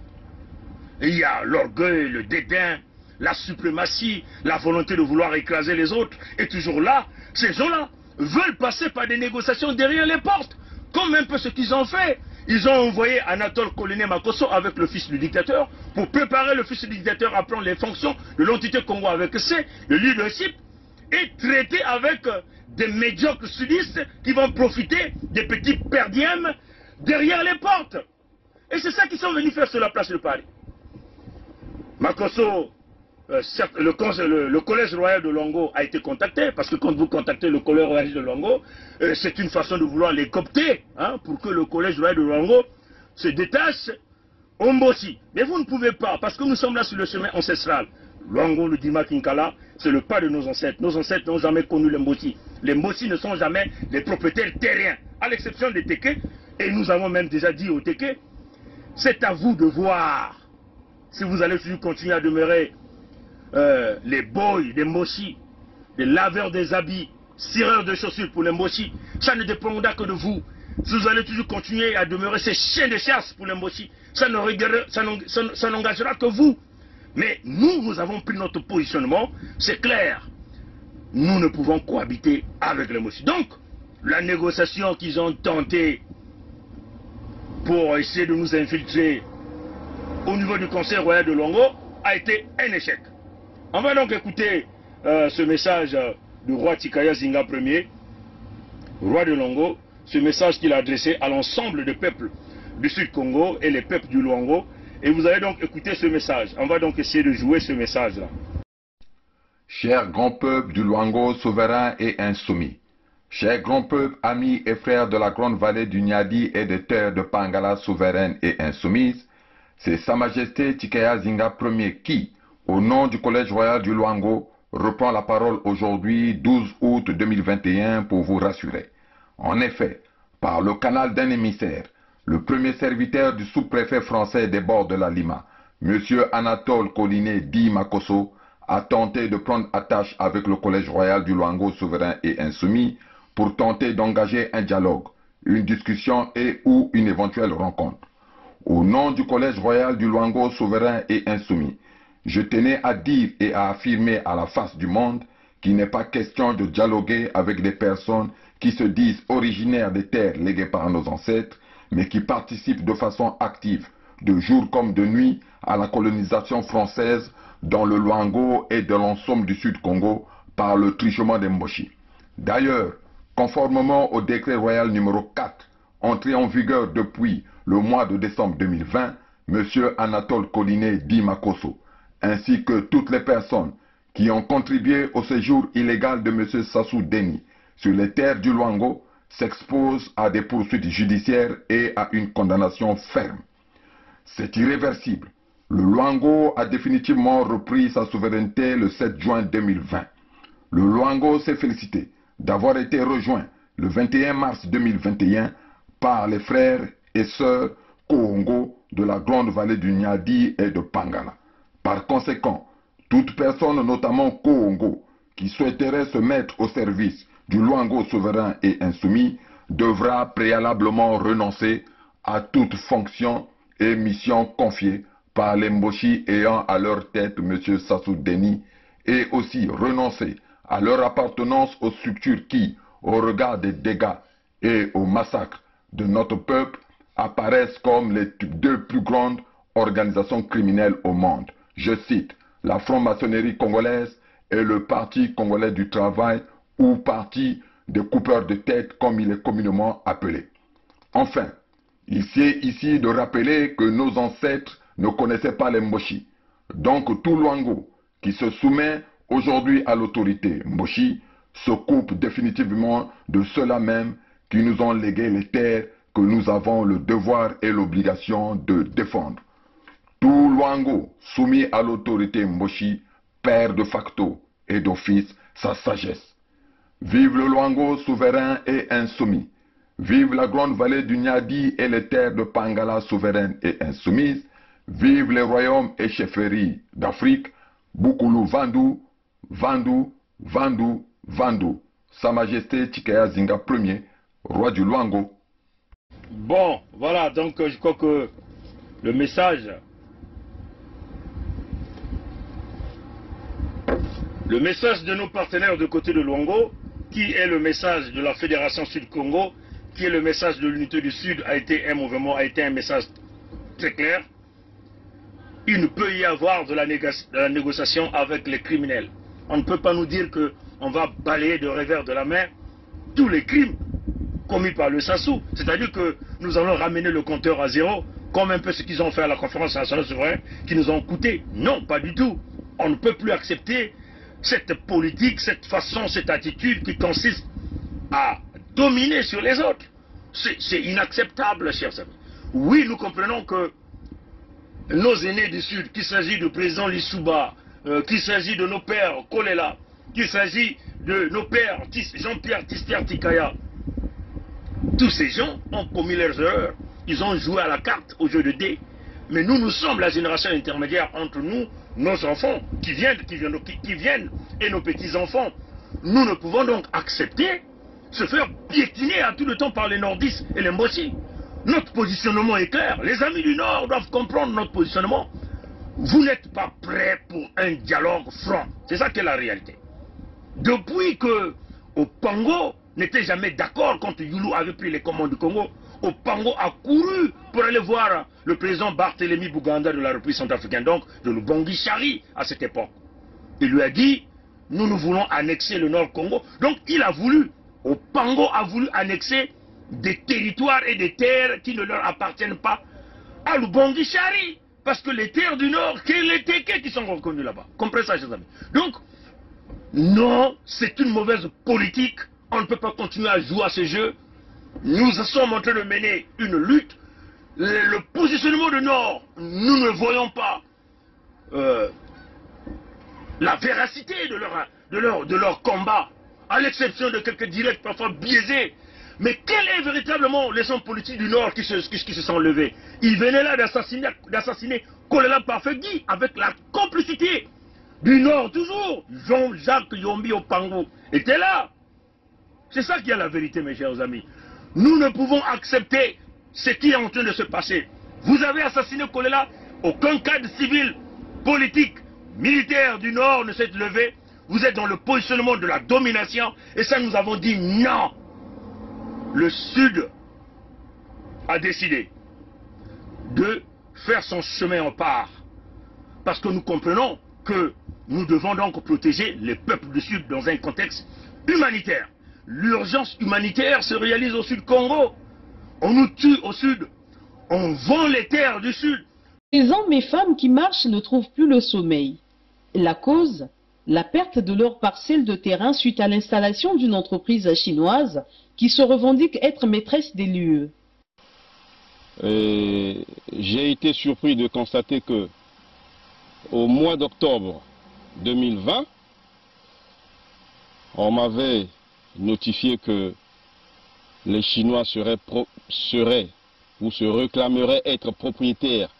il y a l'orgueil, le dédain, la suprématie, la volonté de vouloir écraser les autres est toujours là. Ces gens-là veulent passer par des négociations derrière les portes, comme un peu ce qu'ils ont fait. Ils ont envoyé Anatole Koliné Makosso avec le fils du dictateur pour préparer le fils du dictateur à prendre les fonctions de l'entité Congo avec le leadership, et traiter avec des médiocres sudistes qui vont profiter des petits perdièmes derrière les portes. Et c'est ça qu'ils sont venus faire sur la place de Paris. Makosso, le collège royal de Luango a été contacté, parce que quand vous contactez le collège royal de Luango, c'est une façon de vouloir les coopter, pour que le collège royal de Luango se détache au Mbossi. Mais vous ne pouvez pas, parce que nous sommes là sur le chemin ancestral. Luango, le Dima Kinkala, c'est le pas de nos ancêtres. Nos ancêtres n'ont jamais connu les Mbossi. Les Mbossi ne sont jamais les propriétaires terriens, à l'exception des Teke. Et nous avons même déjà dit aux Teke, c'est à vous de voir si vous allez toujours continuer à demeurer les boys des Mbossi, les laveurs des habits, cireurs de chaussures pour les Mbossi. Ça ne dépendra que de vous. Si vous allez toujours continuer à demeurer ces chiens de chasse pour les Mbossi, ça n'engagera que vous. Mais nous avons pris notre positionnement, c'est clair. Nous ne pouvons cohabiter avec les Mbossi. Donc, la négociation qu'ils ont tentée pour essayer de nous infiltrer au niveau du Conseil royal de Luango a été un échec. On va donc écouter ce message du roi Tikaya Zinga Ier, roi de Luango, ce message qu'il a adressé à l'ensemble des peuples du Sud-Congo et les peuples du Luango. Et vous allez donc écouter ce message. On va donc essayer de jouer ce message-là. Chers grands peuples du Luango souverain et insoumis, chers grands peuples, amis et frères de la grande vallée du Nyadi et des terres de Pangala souveraines et insoumises, c'est Sa Majesté Tikaya Zinga Ier qui, au nom du Collège royal du Luango, reprend la parole aujourd'hui, 12 août 2021, pour vous rassurer. En effet, par le canal d'un émissaire, le premier serviteur du sous-préfet français des bords de la Lima, M. Anatole Koliné dit Makosso, a tenté de prendre attache avec le Collège royal du Luango souverain et insoumis pour tenter d'engager un dialogue, une discussion et ou une éventuelle rencontre. au nom du Collège royal du Luango souverain et insoumis, je tenais à dire et à affirmer à la face du monde qu'il n'est pas question de dialoguer avec des personnes qui se disent originaires des terres léguées par nos ancêtres, mais qui participent de façon active, de jour comme de nuit, à la colonisation française dans le Luango et de l'ensemble du Sud-Congo par le truchement des Mboshi. D'ailleurs, conformément au décret royal numéro 4, entré en vigueur depuis le mois de décembre 2020, M. Anatole Collinet dit Makosso, ainsi que toutes les personnes qui ont contribué au séjour illégal de M. Sassou Deni sur les terres du Luango s'exposent à des poursuites judiciaires et à une condamnation ferme. C'est irréversible. Le Luango a définitivement repris sa souveraineté le 7 juin 2020. Le Luango s'est félicité d'avoir été rejoint le 21 mars 2021 par les frères et sœurs Kongo de la grande vallée du Niadi et de Pangala. Par conséquent, toute personne, notamment Kongo, qui souhaiterait se mettre au service du Luango souverain et insoumis, devra préalablement renoncer à toute fonction et mission confiée par les Mboshi ayant à leur tête M. Sassou Deni, et aussi renoncer à leur appartenance aux structures qui, au regard des dégâts et au massacre de notre peuple, apparaissent comme les deux plus grandes organisations criminelles au monde. Je cite la franc-maçonnerie congolaise et le Parti congolais du travail, ou Parti des coupeurs de tête comme il est communément appelé. Enfin, il s'agit ici de rappeler que nos ancêtres ne connaissaient pas les Mboshi. Donc tout Luango qui se soumet aujourd'hui à l'autorité Mboshi se coupe définitivement de ceux-là même qui nous ont légué les terres que nous avons le devoir et l'obligation de défendre. Tout Luango soumis à l'autorité Mboshi perd de facto et d'office sa sagesse. Vive le Luango souverain et insoumis. Vive la grande vallée du Niadi et les terres de Pangala souveraines et insoumises. Vive les royaumes et chefferies d'Afrique. Boukoulou Vandou, Vandou, Vandou, Vandou. Sa Majesté Tshikaya Zinga Ier, roi du Luango. Bon, voilà, donc je crois que le message de nos partenaires de côté de Luango, qui est le message de la Fédération Sud-Congo, qui est le message de l'unité du Sud, a été un message très clair. Il ne peut y avoir de la négociation avec les criminels. On ne peut pas nous dire qu'on va balayer de revers de la main tous les crimes commis par le Sassou. C'est-à-dire que nous allons ramener le compteur à zéro, comme un peu ce qu'ils ont fait à la conférence nationale souveraine, qui nous ont coûté. Non, pas du tout. On ne peut plus accepter cette politique, cette façon, cette attitude qui consiste à dominer sur les autres. C'est inacceptable, chers amis. Oui, nous comprenons que nos aînés du Sud, qu'il s'agit du président Lissouba, qu'il s'agit de nos pères Kolela, qu'il s'agit de nos pères Jean-Pierre Tister Tikaya, tous ces gens ont commis leurs erreurs. Ils ont joué à la carte, au jeu de dés. Mais nous sommes la génération intermédiaire entre nous, nos enfants, qui viennent, et nos petits-enfants. Nous ne pouvons donc accepter se faire piétiner à tout le temps par les nordistes et les Mboshi. Notre positionnement est clair. Les amis du Nord doivent comprendre notre positionnement. Vous n'êtes pas prêts pour un dialogue franc. C'est ça qui est la réalité. Depuis que Opango n'était jamais d'accord quand Youlou avait pris les commandes du Congo, Opango a couru pour aller voir le président Barthélemy Bouganda de la République centrafricaine, donc de Lubongi Chari à cette époque. Il lui a dit, nous voulons annexer le Nord Congo. Donc il a voulu, Opango a voulu annexer des territoires et des terres qui ne leur appartiennent pas à Lubongi Chari. Parce que les terres du Nord, c'est les Téké qui sont reconnus là-bas. Comprenez ça, chers amis. Donc, non, c'est une mauvaise politique. On ne peut pas continuer à jouer à ce jeu. Nous sommes en train de mener une lutte. Le positionnement du Nord, nous ne voyons pas la véracité de leur combat, à l'exception de quelques directs parfois biaisés. Mais quel est véritablement les hommes politiques du Nord qui se sont levés? Ils venaient là d'assassiner Kolela Parfegui avec la complicité du Nord toujours. Jean-Jacques Yombi Opango était là. C'est ça qui est la vérité, mes chers amis. Nous ne pouvons accepter ce qui est en train de se passer. Vous avez assassiné Kolela, aucun cadre civil, politique, militaire du Nord ne s'est levé. Vous êtes dans le positionnement de la domination et ça nous avons dit non. Le Sud a décidé de faire son chemin en part. Parce que nous comprenons que nous devons donc protéger les peuples du Sud dans un contexte humanitaire. L'urgence humanitaire se réalise au Sud Congo. On nous tue au Sud. On vend les terres du Sud. Les hommes et femmes qui marchent ne trouvent plus le sommeil. La cause, la perte de leur parcelle de terrain suite à l'installation d'une entreprise chinoise qui se revendique être maîtresse des lieux. J'ai été surpris de constater que au mois d'octobre 2020, on m'avait notifié que les Chinois seraient ou se réclameraient être propriétaires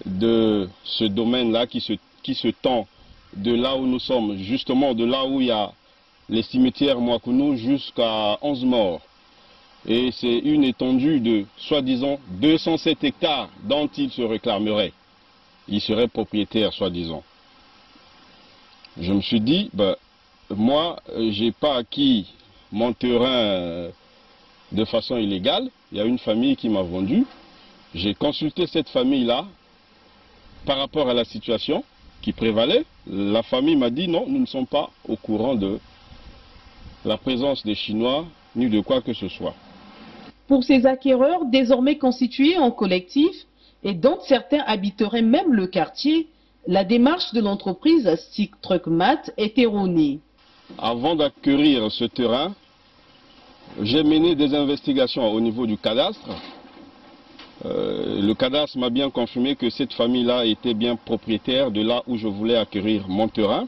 de ce domaine-là qui se tend de là où nous sommes, justement de là où il y a les cimetières Mwakounou jusqu'à 11 morts. Et c'est une étendue de, soi-disant, 207 hectares dont ils se réclameraient. Ils seraient propriétaires, soi-disant. Je me suis dit, moi, j'ai pas acquis mon terrain de façon illégale. Il y a une famille qui m'a vendu. J'ai consulté cette famille-là par rapport à la situation qui prévalait. La famille m'a dit non, nous ne sommes pas au courant de la présence des Chinois ni de quoi que ce soit. Pour ces acquéreurs, désormais constitués en collectif et dont certains habiteraient même le quartier, la démarche de l'entreprise Stick Truck Mat est erronée. Avant d'acquérir ce terrain, j'ai mené des investigations au niveau du cadastre. Le cadastre m'a bien confirmé que cette famille-là était bien propriétaire de là où je voulais acquérir mon terrain.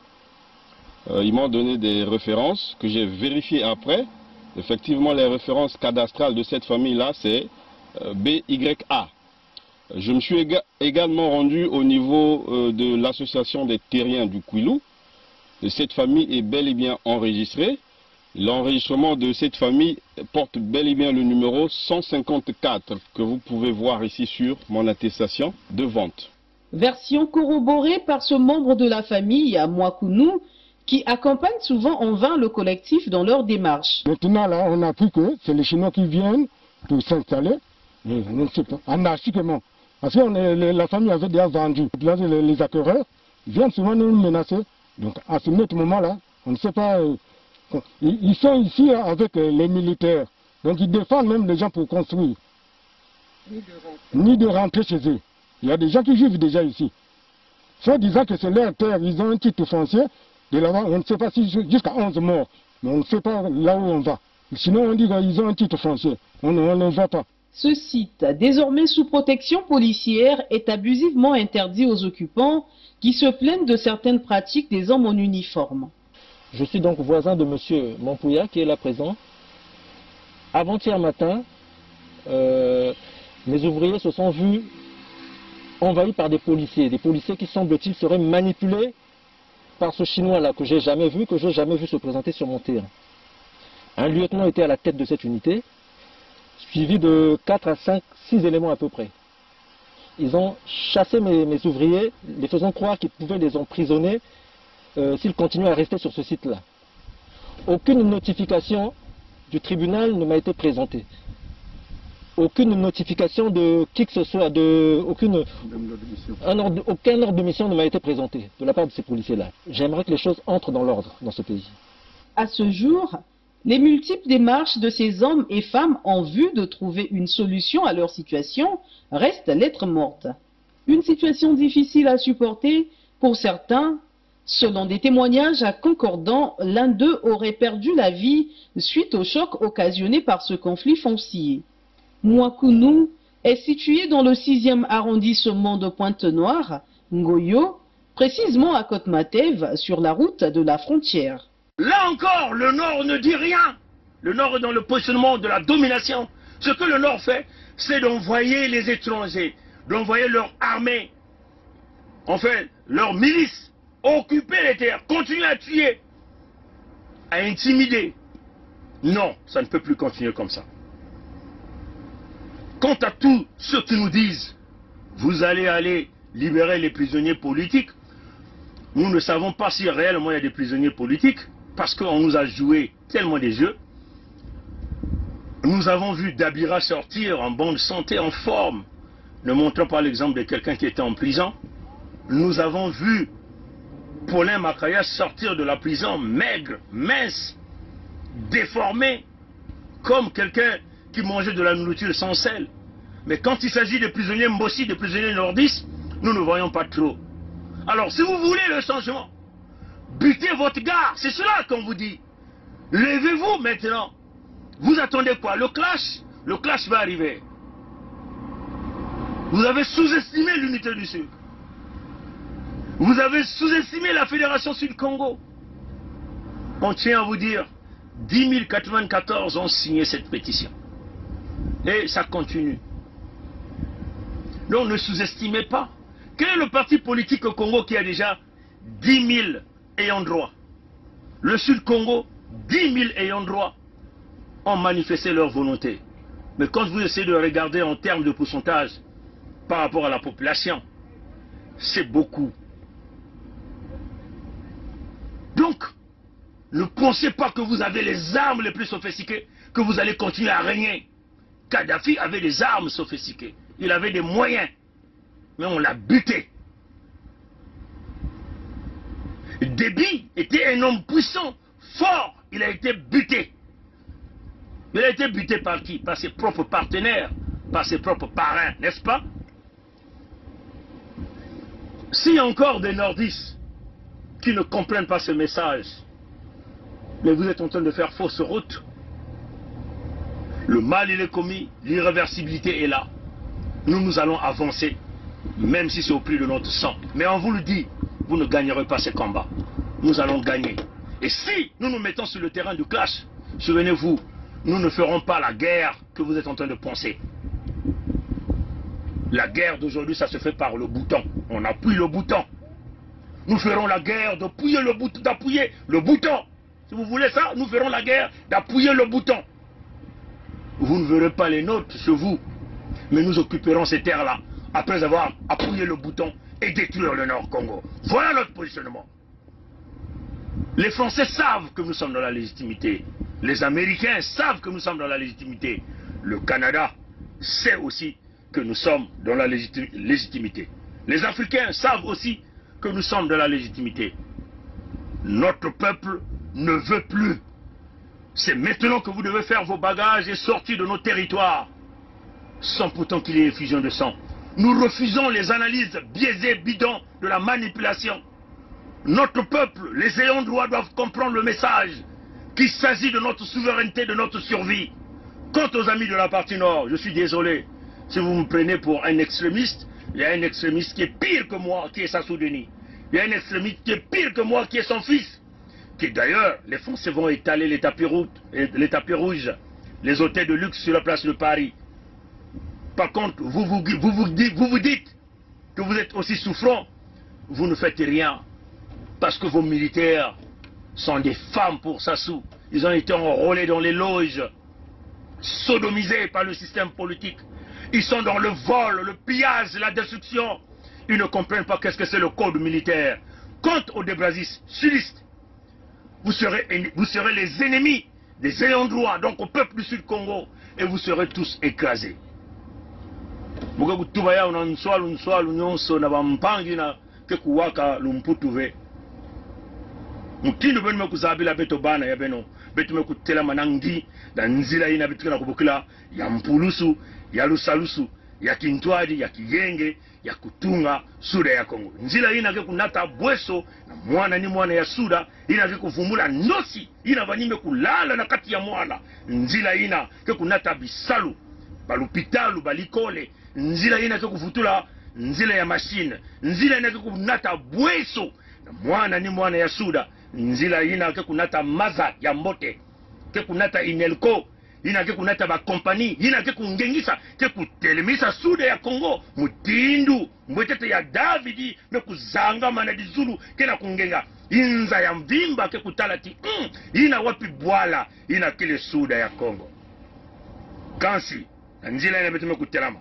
Ils m'ont donné des références que j'ai vérifiées après. Effectivement, les références cadastrales de cette famille-là, c'est BYA. Je me suis également rendu au niveau de l'association des terriens du Kouilou. Cette famille est bel et bien enregistrée. L'enregistrement de cette famille porte bel et bien le numéro 154 que vous pouvez voir ici sur mon attestation de vente. Version corroborée par ce membre de la famille à Mwakounou qui accompagne souvent en vain le collectif dans leur démarche. Maintenant, là, on a appris que c'est les Chinois qui viennent pour s'installer, je ne sais pas, anarchiquement. Parce que la famille avait déjà vendu. Les acquéreurs viennent souvent nous menacer. Donc à ce moment-là, on ne sait pas. Ils sont ici avec les militaires. Donc ils défendent même les gens pour construire. Ni de rentrer chez eux. Il y a des gens qui vivent déjà ici. Soit disant que c'est leur terre, ils ont un titre foncier. De là-bas, on ne sait pas si jusqu'à 11 morts. Mais on ne sait pas là où on va. Sinon on dit qu'ils ont un titre foncier. On ne va pas. Ce site, désormais sous protection policière, est abusivement interdit aux occupants qui se plaignent de certaines pratiques des hommes en uniforme. Je suis donc voisin de M. Mampouya qui est là présent. Avant-hier matin, mes ouvriers se sont vus envahis par des policiers qui semble-t-il seraient manipulés par ce Chinois-là que j'ai jamais vu se présenter sur mon terrain. Un lieutenant était à la tête de cette unité, suivi de 4 à 5, 6 éléments à peu près. Ils ont chassé mes ouvriers, les faisant croire qu'ils pouvaient les emprisonner s'ils continuaient à rester sur ce site-là. Aucune notification du tribunal ne m'a été présentée. Aucune notification de qui que ce soit, aucun ordre de mission ne m'a été présenté de la part de ces policiers-là. J'aimerais que les choses entrent dans l'ordre dans ce pays. À ce jour, les multiples démarches de ces hommes et femmes en vue de trouver une solution à leur situation restent lettre morte. Une situation difficile à supporter pour certains. Selon des témoignages concordants, l'un d'eux aurait perdu la vie suite au choc occasionné par ce conflit foncier. Mwakounou est situé dans le 6e arrondissement de Pointe-Noire, Ngoyo, précisément à Côte-Matev, sur la route de la frontière. Là encore, le Nord ne dit rien. Le Nord est dans le positionnement de la domination. Ce que le Nord fait, c'est d'envoyer les étrangers, d'envoyer leur armée, enfin leur milice, occuper les terres, continuer à tuer, à intimider. Non, ça ne peut plus continuer comme ça. Quant à tous ceux qui nous disent, vous allez aller libérer les prisonniers politiques, nous ne savons pas si réellement il y a des prisonniers politiques, parce qu'on nous a joué tellement des jeux. Nous avons vu Dabira sortir en bonne santé, en forme, ne montrant pas l'exemple de quelqu'un qui était en prison. Nous avons vu Paulin Makaya sortir de la prison maigre, mince, déformé, comme quelqu'un qui mangeait de la nourriture sans sel. Mais quand il s'agit des prisonniers Mbossi, des prisonniers nordistes, nous ne voyons pas trop. Alors si vous voulez le changement, butez votre gare, c'est cela qu'on vous dit. Levez-vous maintenant. Vous attendez quoi? Le clash va arriver. Vous avez sous-estimé l'unité du Sud. Vous avez sous-estimé la Fédération Sud-Congo. On tient à vous dire, 10 094 ont signé cette pétition. Et ça continue. Donc ne sous-estimez pas. Quel est le parti politique au Congo qui a déjà 10 000 ayants droit? Le Sud-Congo, 10 000 ayants droit ont manifesté leur volonté. Mais quand vous essayez de regarder en termes de pourcentage par rapport à la population, c'est beaucoup. Donc, ne pensez pas que vous avez les armes les plus sophistiquées, que vous allez continuer à régner. Kadhafi avait des armes sophistiquées, il avait des moyens, mais on l'a buté. Déby était un homme puissant, fort, il a été buté. Il a été buté par qui? Par ses propres partenaires, par ses propres parrains, n'est-ce pas? S'il y a encore des nordistes qui ne comprennent pas ce message, mais vous êtes en train de faire fausse route. Le mal il est commis, l'irréversibilité est là. Nous allons avancer, même si c'est au prix de notre sang. Mais on vous le dit, vous ne gagnerez pas ces combats. Nous allons gagner. Et si nous nous mettons sur le terrain du clash, souvenez-vous, nous ne ferons pas la guerre que vous êtes en train de penser. La guerre d'aujourd'hui, ça se fait par le bouton. On appuie le bouton. Nous ferons la guerre d'appuyer le bouton. Si vous voulez ça, nous ferons la guerre d'appuyer le bouton. Vous ne verrez pas les nôtres chez vous, mais nous occuperons ces terres-là après avoir appuyé le bouton et détruire le Nord Congo. Voilà notre positionnement. Les Français savent que nous sommes dans la légitimité. Les Américains savent que nous sommes dans la légitimité. Le Canada sait aussi que nous sommes dans la légitimité. Les Africains savent aussi que nous sommes dans la légitimité. Notre peuple ne veut plus. C'est maintenant que vous devez faire vos bagages et sortir de nos territoires, sans pourtant qu'il y ait effusion de sang. Nous refusons les analyses biaisées, bidons de la manipulation. Notre peuple, les ayants droit doivent comprendre le message qu'il s'agit de notre souveraineté, de notre survie. Quant aux amis de la partie nord, je suis désolé. Si vous me prenez pour un extrémiste, il y a un extrémiste qui est pire que moi, qui est Sassou Denis. Il y a un extrémiste qui est pire que moi, qui est son fils. Qui d'ailleurs, les Français vont étaler les tapis rouges, les hôtels de luxe sur la place de Paris. Par contre, vous vous dites que vous êtes aussi souffrant, vous ne faites rien. Parce que vos militaires sont des femmes pour Sassou. Ils ont été enrôlés dans les loges, sodomisés par le système politique. Ils sont dans le vol, le pillage, la destruction. Ils ne comprennent pas qu'est-ce que c'est le code militaire. Quant aux débrasistes, sudistes, vous serez les ennemis des ayants droit, donc au peuple du Sud Congo, et vous serez tous écrasés. Mutindo beno mekuzabila beto bana ya beno beto mekutela manangi na nzila ina bitu na kubukila ya mpulusu ya lusalusu ya kintwadi ya kiyenge ya kutunga suda ya Kongo. Nzila ina ke kunata bweso na mwana ni mwana ya suda ina ke kuvumbula nosi ina vanime kulala na kati ya mwana. Nzila ina ke kunata bisalu balupitalu balikole. Nzila ina ke kuvutula nzila ya machine. Nzila ina ke kunata bweso na mwana ni mwana ya suda. Nzila ina ke kunata maza ya mbote, ke kunata inelko, ina ke kunata ba kompani, ina ke kungengisa, ke kutelemisa suda ya Kongo, mutindu, mwetete ya Davidi, me kuzanga manadi Zulu, ke na kungenga, inza ya mvimba ke kutalati, ina wapi bwala, ina kile suda ya Kongo. Kansi, Nzila ina beto mekutelama.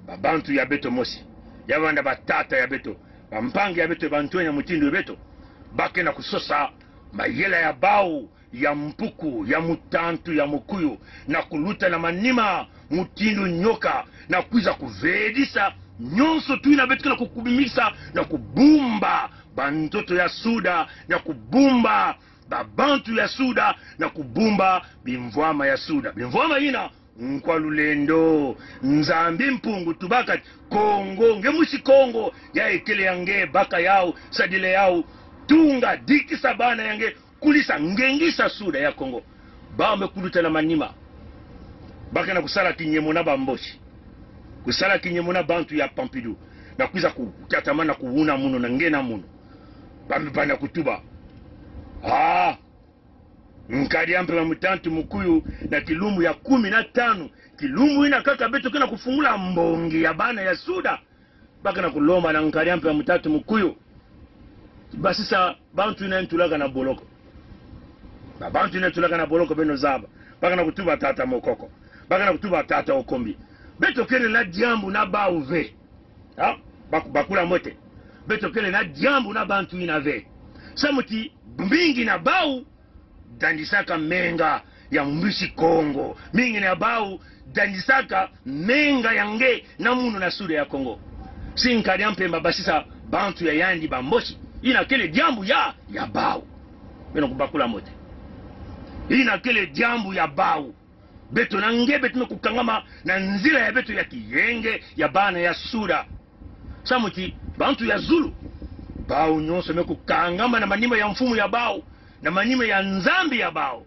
Babantu ya beto mosi. Yavanda batata ya beto. Bampangi ya beto bantu ya mutindo ya beto. Bake na kusosa mayela ya bau, ya mpuku, ya mutantu, ya mukuyu. Na kuluta na manima mutindo nyoka. Na kuiza kuvedisa. Nyonso tu ina beto na kukubimisa. Na kubumba bantoto ya suda. Na kubumba babantu ya suda. Na kubumba bimvwama ya suda. Bimvwama ina nkwa lulendo nzambi mpungu tubaka Kongo ngemushi Kongo ya ekele yange baka yao sadile yao tunga diki sabana yange kulisa ngengisa suda ya Kongo ba mekuluta na manima baka na kusala kinyemo na bamboshi kusala kinyemo na bantu ya Pompidou na kuiza kukatamana kuuna muno na ngena muno bamepanda kutuba nkadi ampe wa mutantu mukuyu na kilumbu ya 15 kilumbu ina kaka beto kena kufungula mbongi ya bana ya suda baka na kulomba na nkadi ampe wa mutantu mukuyu basi sa bantu ina ntulaga na boloko bantu ina ntulaga na boloko beno zaba baka na kutuba tata mokoko baka na kutuba tata okombi beto kene na diambu na ba uve bakula mote beto kene na diambu na bantu ina ve samuti mbingi na bau dandisaka menga ya mbishi Kongo mingi na bau dandisaka menga yange na munu na suda ya Kongo sinkadi ampemba basisa bantu ya yandi bamboshi ina kele diambu ya bau beno kubakula mote ina kele diambu ya bau beto na nge beto kukangama na nzila ya beto ya kiyenge ya bana ya suda samuti bantu ya Zulu bau nyonso mekukangama na manima ya mfumu ya bau na manime ya nzambi ya bao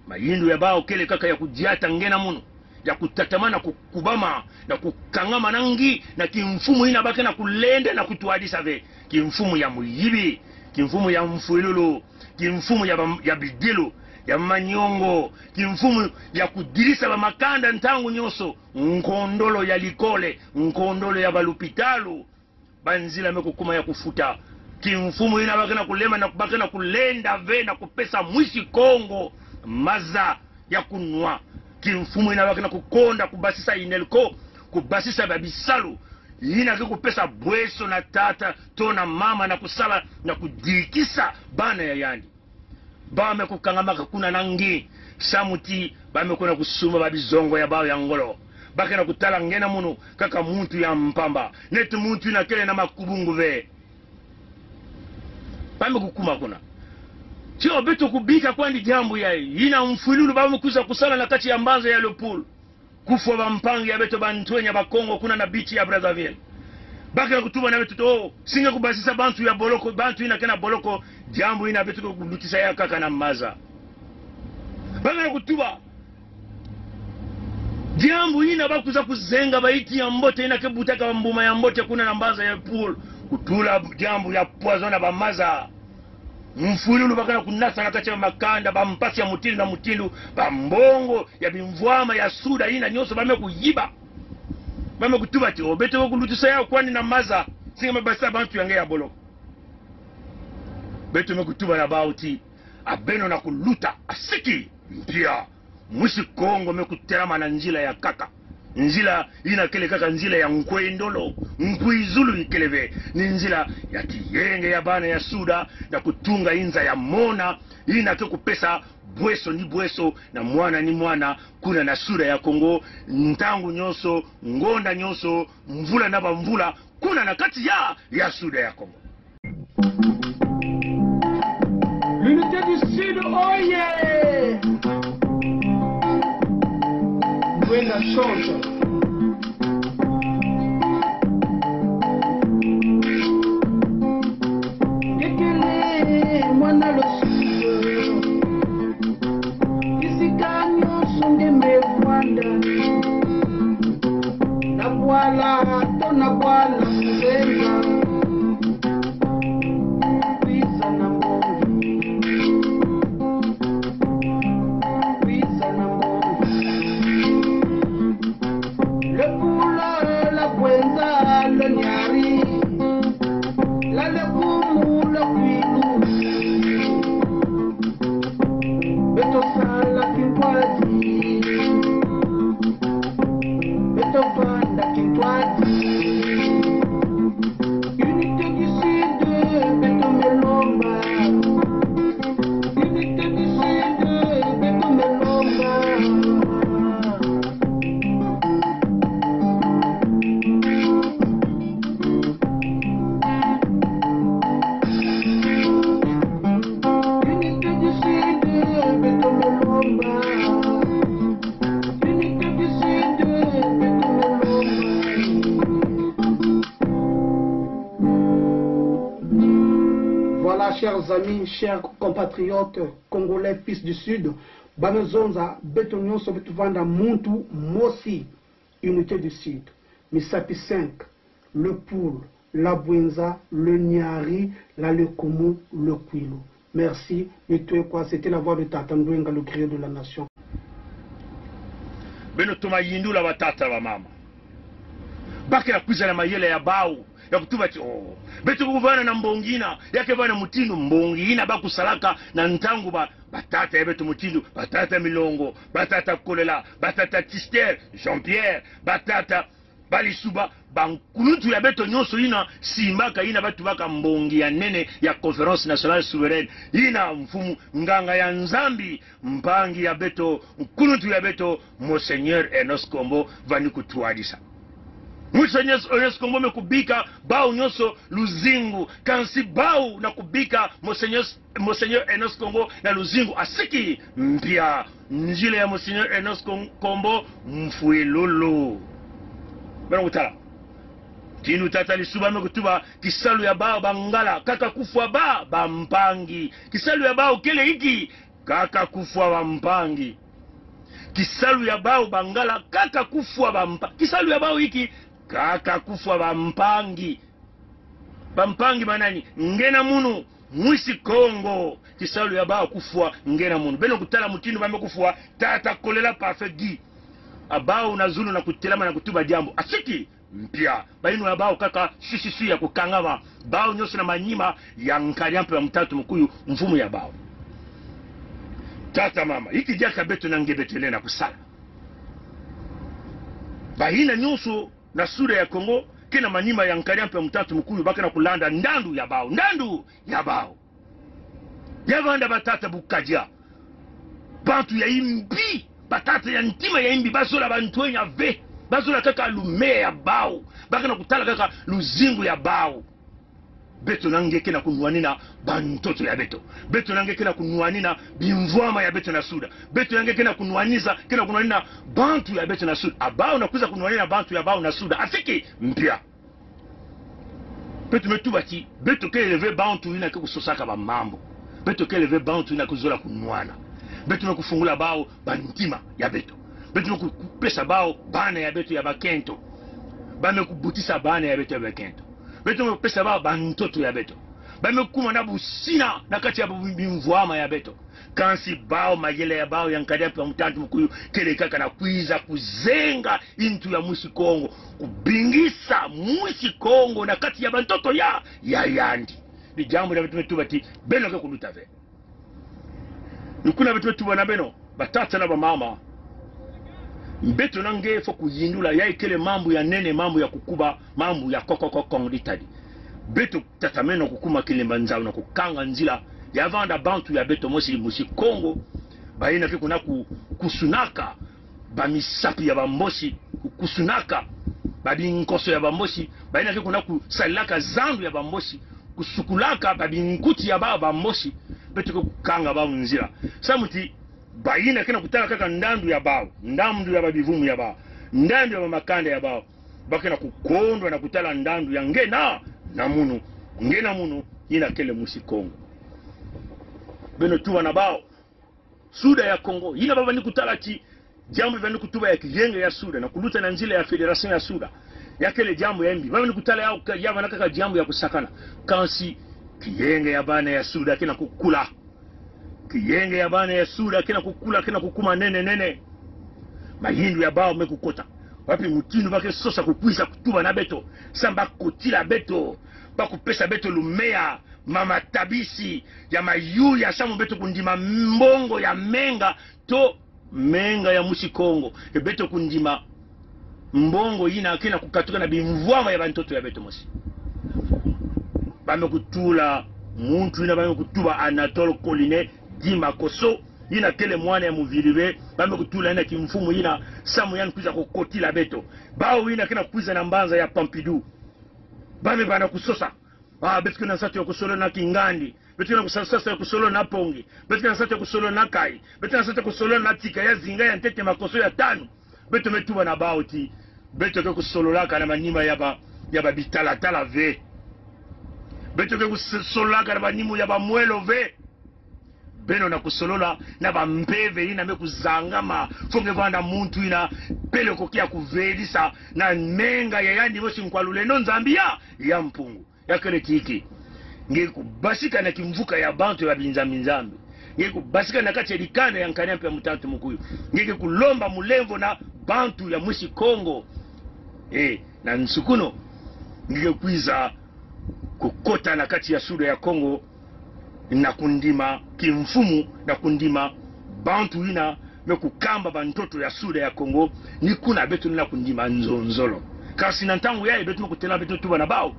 mayindu ya bao kele kaka ya kujiata ngena muno ya kutatamana kukubama na kukangama nangi na kimfumu ina bake na kulende na kutuadisa ve kimfumu ya muyibi kimfumu ya mfuilulu kimfumu ya bidilu ya manyongo kimfumu ya kudirisa ba makanda ntangu nyoso nkondolo ya likole nkondolo ya balupitalu banzila mekukuma ya kufuta kimfumu ina bakena kulema na kubakena kulenda ve na kupesa mwishi Kongo maza ya kunwa kimfumu ina bakena kukonda kubasisa inelko kubasisa babisalu ina kupesa bweso na tata tona mama na kusala na kudikisa bana ya yandi bame kukangamaka kuna nangi samuti bame kuna kusuma babizongo ya bao ya ngolo bakena kutala ngena muno kaka muntu ya mpamba netu muntu ina kele na makubungu ve bame kukuma kuna sio beto kubika kwandi jambo ya ina mfululu bame kuza kusala na kati ya mbanza ya Leopold kufwa bampangi ya beto bantwenya bakongo kuna na bichi ya Brazzaville baka kutuba na beto singa kubasisa bantu ya boloko bantu ina kena boloko jambo ina beto kulutisa ya kaka na maza baka kutuba jambo ina bakuza kuzenga baiti ya mbote ina kebutaka mbuma ya mbote kuna na mbanza ya Leopold kutula jambo ya poisona bamaza mfululu bakana kunasa na kacha makanda bampasi ya mutilu na mutilu bambongo ya bimvwama ya suda ina nyoso bame kuyiba bame kutuba ti obeto wokulutisa yao kwani na maza singa mabasa bantu yange ya bolo beto mekutuba na bauti abeno na kuluta asiki mpia mwisi Kongo mekuterama na njila ya kaka njila ina kele kaka njila ya nkwendolo nkwizulu nikeleve ni njila ya kiyenge ya bana ya suda na kutunga inza ya mona ina kupesa bweso ni bweso na mwana ni mwana kuna na suda ya Kongo ntangu nyoso ngonda nyoso mvula na bamvula kuna na kati ya suda ya Kongo. L'unité du Sud, oye! Buena chose. Ekele mwana lo Sud. Isikanyo sunge mefwanda. Na bwala to na bwala kuzenga. Pisa na mongi. Pisa na mongi. Le pula la cuenza le nyari. La legumu la cuilu. Beto sala kimpati. chers amis, chers compatriotes congolais, fils du Sud, Banozonza, Betonion, Sobetuvanda, Muntu, Mosi, unité du Sud, Misapi 5, le Poul, la Bouenza, le Niari, la Lekomo, le Kouilo. Merci, c'était la voix de Tatandouenga, le griot de la nation. Beno tumayindu la watata wa mama. Baki na kuza na mayele ya bau. Ya kutuba ti betu kuvana na mbongina yake bana mutindu mbongina bakusalaka na ntangu batata betu mutindu batata milongo batata kolela batata Tister Jean-Pierre batata balisuba bankunutu ya beto nyonso ina simbaka ina batu baka mbongi ya nene ya Conférence Nationale Souveraine ina mfumu nganga ya Nzambi mpangi ya beto kunutu ya beto Monseigneur Enos Kombo vani kutuadisa Monseigneur Enos Kombo mekubika bao nyonso luzingu kansi bao na kubika Monseigneur Enos Kombo na luzingu asiki mpia njile ya Monseigneur Enos Kombo mfuelolo bana utala tinu tata lisuba mekutuba kisalu ya bao bangala kaka kufwa ba mpangi kisalu ya bao kele hiki kaka kufwa ba mpangi kisalu ya bao bangala kaka kufwa ba mpangi kisalu ya bao hiki kaka kufwa ba mpangi manani ngena munu mwisi Kongo kisalu ya bao kufwa ngena munu beno kutala mutinu bambe kufwa tata kolela parfait gi abao na zulu na kutelama na kutuba jambo asiki mpia bainu ya bao kaka sisi ya kukangama bao nyoso na manyima ya nkariampe wa mtatu mkuyu mfumu ya bao tata mama hiki jaka beto na ngebetele na kusala bahina nyoso na sura ya Kongo kina manyima ya nkariampe wa mtatu mkuyu baka na kulanda ndandu ya bao yavanda batata bukadia bantu ya imbi batata ya ntima ya imbi basola bantuenya ve basola kaka lume ya bao baka na kutala kaka luzingu ya bao beto nange kena kunuanina bantoto ya beto nange kena kunuanina bimvwama ya beto na suda beto nange kena kunuanina bantu ya beto na suda abao na kuza kunuanina bantu ya bao na suda afiki mpia beto metuba ti beto ke eleve bantu ina ke kusosaka ba mambo beto ke eleve bantu ina kuzola kunuana betu kufungula bao bantima ya beto betu kupesa bao bana ya beto ya bakento bame kubutisa bana ya beto ya bakento betu kupesa bao bantoto ya beto bame kuma na busina na kati ya bimvwama ya beto kansi bao mayele ya bao ya nkadia pa mtantu mkuyu kele kaka na kuiza kuzenga intu ya mwisi Kongo kubingisa mwisi Kongo na kati ya bantoto ya yandi ni jambo la betu metubati beno ke kuluta ve nukuna betu betu wana beno batata na ba mama mbeto nange fo kuyindula ya ikele mambo ya nene mambo ya kukuba mambo ya kokokokong litadi beto tatameno kukuma kile manzao na kukanga nzila ya vanda bantu ya beto mosi Kongo baina ke kuna kusunaka ba misapi ya bambosi kusunaka babi nkoso ya bambosi baina ke kuna kusalaka zandu ya bambosi kusukulaka babi nkuti ya bambosi beto kukanga ba nzira samuti baina kena kutala kaka ndandu ya bao ndandu ya babivumu ya bao ndandu ya makanda ya bao bakena kukondwa na kutala ndandu ya ngena munu ina kele musi Kongo beno tuwa na bao suda ya Kongo ina baba ni kutala ti jambo vani kutuba ya kijenge ya suda na kuluta na njile ya federation ya suda ya kele jambo ya mbi baba ni kutala ya bana kaka jambo ya kusakana kansi kijenge ya bana ya suda kena kukula kiyenge ya bana ya suda kena kukula kena kukuma nene mahindu ya bao mekukota wapi mutinu bake sosa kukwisa kutuba na beto samba kotila beto bakupesa beto lumea mama tabisi ya mayu ya samu beto kundima mbongo ya menga ya musi Kongo beto kundima mbongo ina kena kukatuka na bimvwama ya bantoto ya beto mosi bame kutula muntu ina bame kutuba Anatole Koline Dima Koso ina kele mwana ya muviliwe bame kutula ina kimfumu ina samu yani kuza kokoti la beto bao ina kena kuza na mbanza ya Pompidou bame bana kusosa betu na sato ya kusolo na Kingandi betu na kusasa ya kusolo na Pongi betu na sato ya kusolo na Kai betu na sato ya kusolo na Tika ya zinga ya ntete makoso ya tano betu metuba na bao ti betu ke kusolo laka na manima ya ba bitala tala ve beto ke kusolola kana banimu ya bamwelo ve beno na kusolola na bampeve ina me kuzangama fonge vanda muntu ina pele kokia kuvelisa na menga ya yandi mosi nkwalule no nzambia ya mpungu yakele tiki nge kubasika na kimvuka ya bantu ya binzambi nge kubasika na kati ya likanda ya nkanya ya mutatu mukuyu nge kulomba mulemvo na bantu ya mwisi Kongo na nsukuno nge kuiza kukota na kati ya suda ya Kongo na kundima kimfumu na kundima bantu ina me kukamba bantoto ya suda ya Kongo ni kuna betu na kundima nzonzolo kasi na ntangu ya betu kutela betu tuba na bao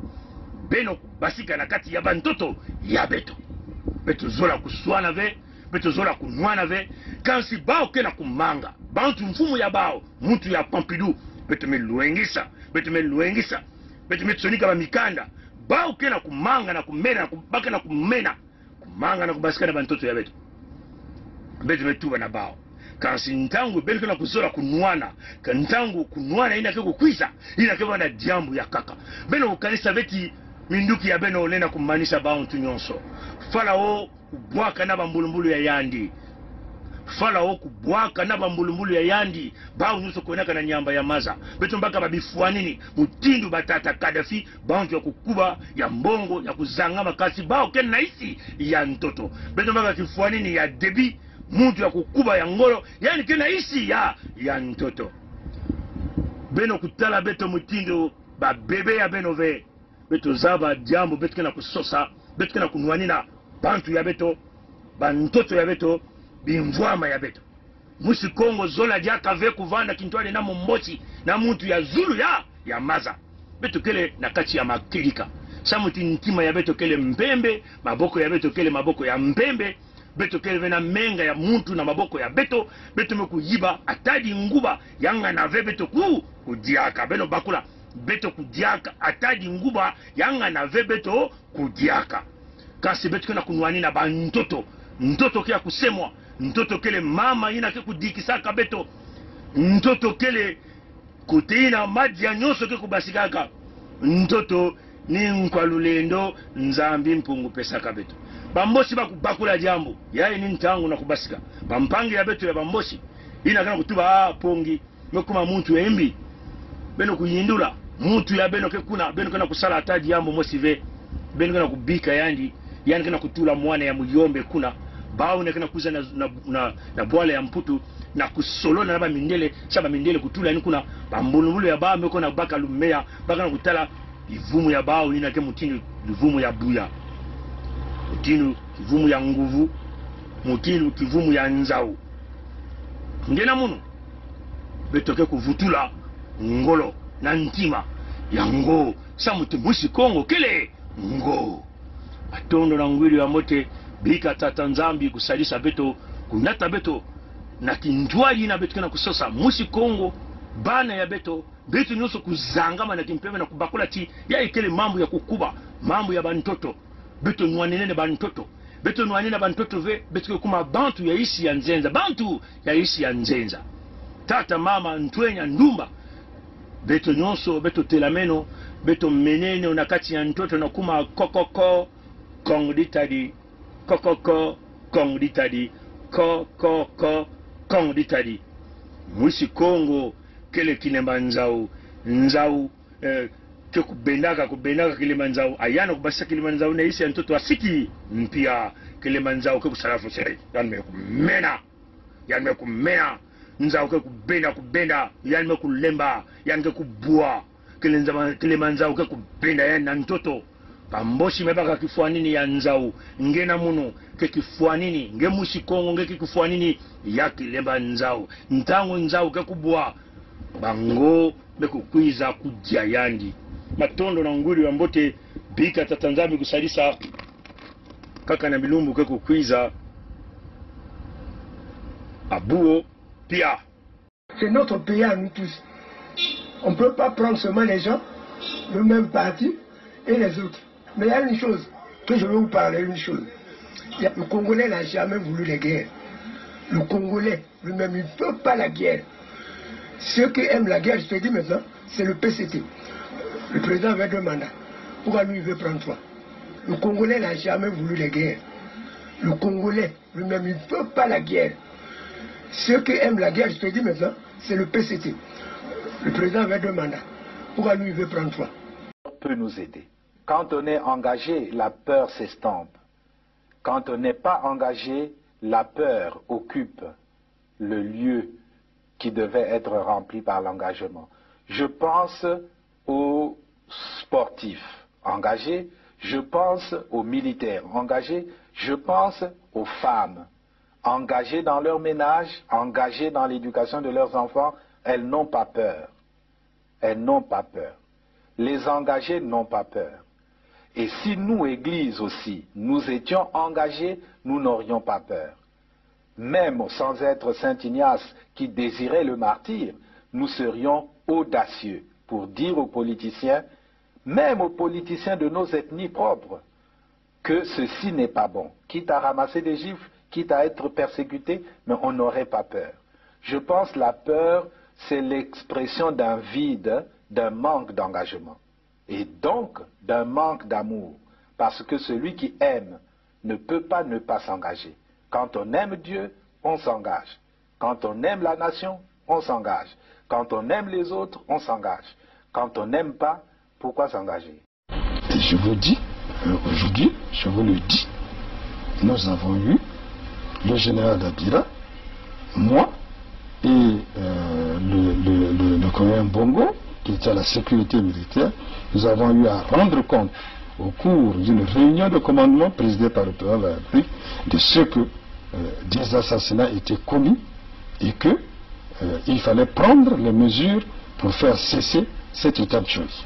beno basika na kati ya bantoto ya betu zola kuswana ve betu zola kunwana ve kasi bao kena kumanga bantu mfumu ya bao muntu ya Pompidou betu meluengisa betu metsonika ba mikanda bao kena kumanga na kumena na kubaka na kumena kumanga na kubasika na bantoto ya betu metuba na bao kasi ntangu betu kena kuzola kunwana kantangu kunwana ina keko kuisa ina keko na diambu ya kaka beno ukanisa beti minduki ya beno olena kumanisha bao nyonso Falao kubwaka na bambulumbulu ya yandi Falao kubwaka na bambulumbulu ya yandi bao nyonso kuenaka na nyamba ya maza beto mbaka babifuanini mutindu batata Kadafi bantu ya kukuba ya mbongo ya kuzangama kasi bao ken na isi ya ntoto beto mbaka kifuanini ya debi muntu ya kukuba ya ngolo yani ken na isi ya ntoto beno kutala beto mutindu ba bebe ya beno ve beto zaba jambo beto kena kusosa beto kena kunwanina bantu ya beto bantoto ya beto bimvwama ya beto musi Kongo zola jaka ve kuvanda kintwale na mombosi na muntu ya zulu ya maza beto kele na kati ya makilika samuti ntima ya beto kele mpembe maboko ya beto kele maboko ya mpembe beto kele vena menga ya muntu na maboko ya beto meku yiba atadi nguba yanga na ve beto kudiaka beno bakula beto kudiaka atadi nguba yanga na ve beto kudiaka kasi beto kena kunwani na bantoto ntoto kia kusemwa ntoto kele mama ina ke kudikisaka beto ntoto kele kutina maji ya nyoso ke kubasikaka ntoto ni nkwalulendo nzambi mpungu pesaka beto bamboshi bakula jambo yaye ni ntangu na kubasika bampangi ya beto ya bamboshi ina kana kutuba pongi mekuma muntu embi beno kuyindula muntu ya beno ke kuna beno kana kusala ataji jambo mosive beno kana kubika yani kana kutula mwana ya muyombe kuna bao nekana kuza na bwala ya mputu na kusolona na ba mindele saba mindele kutula ni kuna bambulubulu ya bao meko na baka lumea baka na kutala ivumu ya bao ina ke mutinu ivumu ya buya mutinu ivumu ya nguvu mutinu kivumu ya nzau ngena munu betoke kuvutula ngolo na ntima ya ngo sa mutumbushi Kongo kele ngo atondo na ngwili wa mote bika tata nzambi kusalisa beto kunata beto na kindwali na beto kana kusosa musi Kongo bana ya beto nyonso kuzangama na kimpeme na kubakula ti ya ikele mambo ya kukuba mambo ya bantoto beto nwanene bantoto beto nwanene bantoto ve beto kuma bantu ya isi ya nzenza bantu ya isi ya nzenza tata mama ntwenya ndumba beto nyonso beto telameno beto menene unakati ya ntoto na kuma kokoko kongditadi kokoko kongditadi kokoko kongditadi musi Kongo kele kinemba nzau ke kubendaka kilema nzau ayana kubasha kilema nzau na isi ya ntoto asiki mpia kilema nzau ke kusalafu sere yanme kumena nzau ke kubenda yanme kulemba yanke kubua kilema nzau ke kubenda yana ntoto pamboshi mebaka kifuanini ya nzau ngena munu ke kifuanini nge mushi Kongo nge kifuanini ya kilemba nzau ntango nzau ke kubua bango bekukwiza kujia yandi matondo na nguri wa mbote bika tatanzami kusalisa kaka na bilumbu ke kukwiza abuo pia. C'est notre pays à nous tous. On ne peut pas prendre seulement les gens, le même parti et les autres. Mais il y a une chose, que je veux vous parler, une chose. Le Congolais n'a jamais voulu la guerre. Le Congolais lui-même, il ne peut pas la guerre. Ceux qui aiment la guerre, je te dis maintenant, c'est le PCT. Le président avait 2 mandats. Pourquoi lui, il veut prendre 3? Le Congolais n'a jamais voulu la guerre. Le Congolais lui-même, il ne veut pas la guerre. Ceux qui aiment la guerre, je te dis maintenant, c'est le PCT. Le président avait 2 mandats. Pourquoi lui, il veut prendre 3? Peut nous aider. Quand on est engagé, la peur s'estompe. Quand on n'est pas engagé, la peur occupe le lieu qui devait être rempli par l'engagement. Je pense aux sportifs engagés, je pense aux militaires engagés, je pense aux femmes engagées dans leur ménage, engagées dans l'éducation de leurs enfants. Elles n'ont pas peur. Elles n'ont pas peur. Les engagés n'ont pas peur. Et si nous, Église aussi, nous étions engagés, nous n'aurions pas peur. Même sans être Saint Ignace qui désirait le martyre, nous serions audacieux pour dire aux politiciens, même aux politiciens de nos ethnies propres, que ceci n'est pas bon. Quitte à ramasser des gifles, quitte à être persécuté, mais on n'aurait pas peur. Je pense que la peur, c'est l'expression d'un vide, d'un manque d'engagement. Et donc d'un manque d'amour. Parce que celui qui aime ne peut pas ne pas s'engager. Quand on aime Dieu, on s'engage. Quand on aime la nation, on s'engage. Quand on aime les autres, on s'engage. Quand on n'aime pas, pourquoi s'engager? Et je vous dis, aujourd'hui, je vous le dis, nous avons eu le général Dabira, moi et le colonel Bongo, qui était à la sécurité militaire. Nous avons eu à rendre compte au cours d'une réunion de commandement présidée par le président de la République de ce que des assassinats étaient commis et qu'il fallait prendre les mesures pour faire cesser cet état de choses.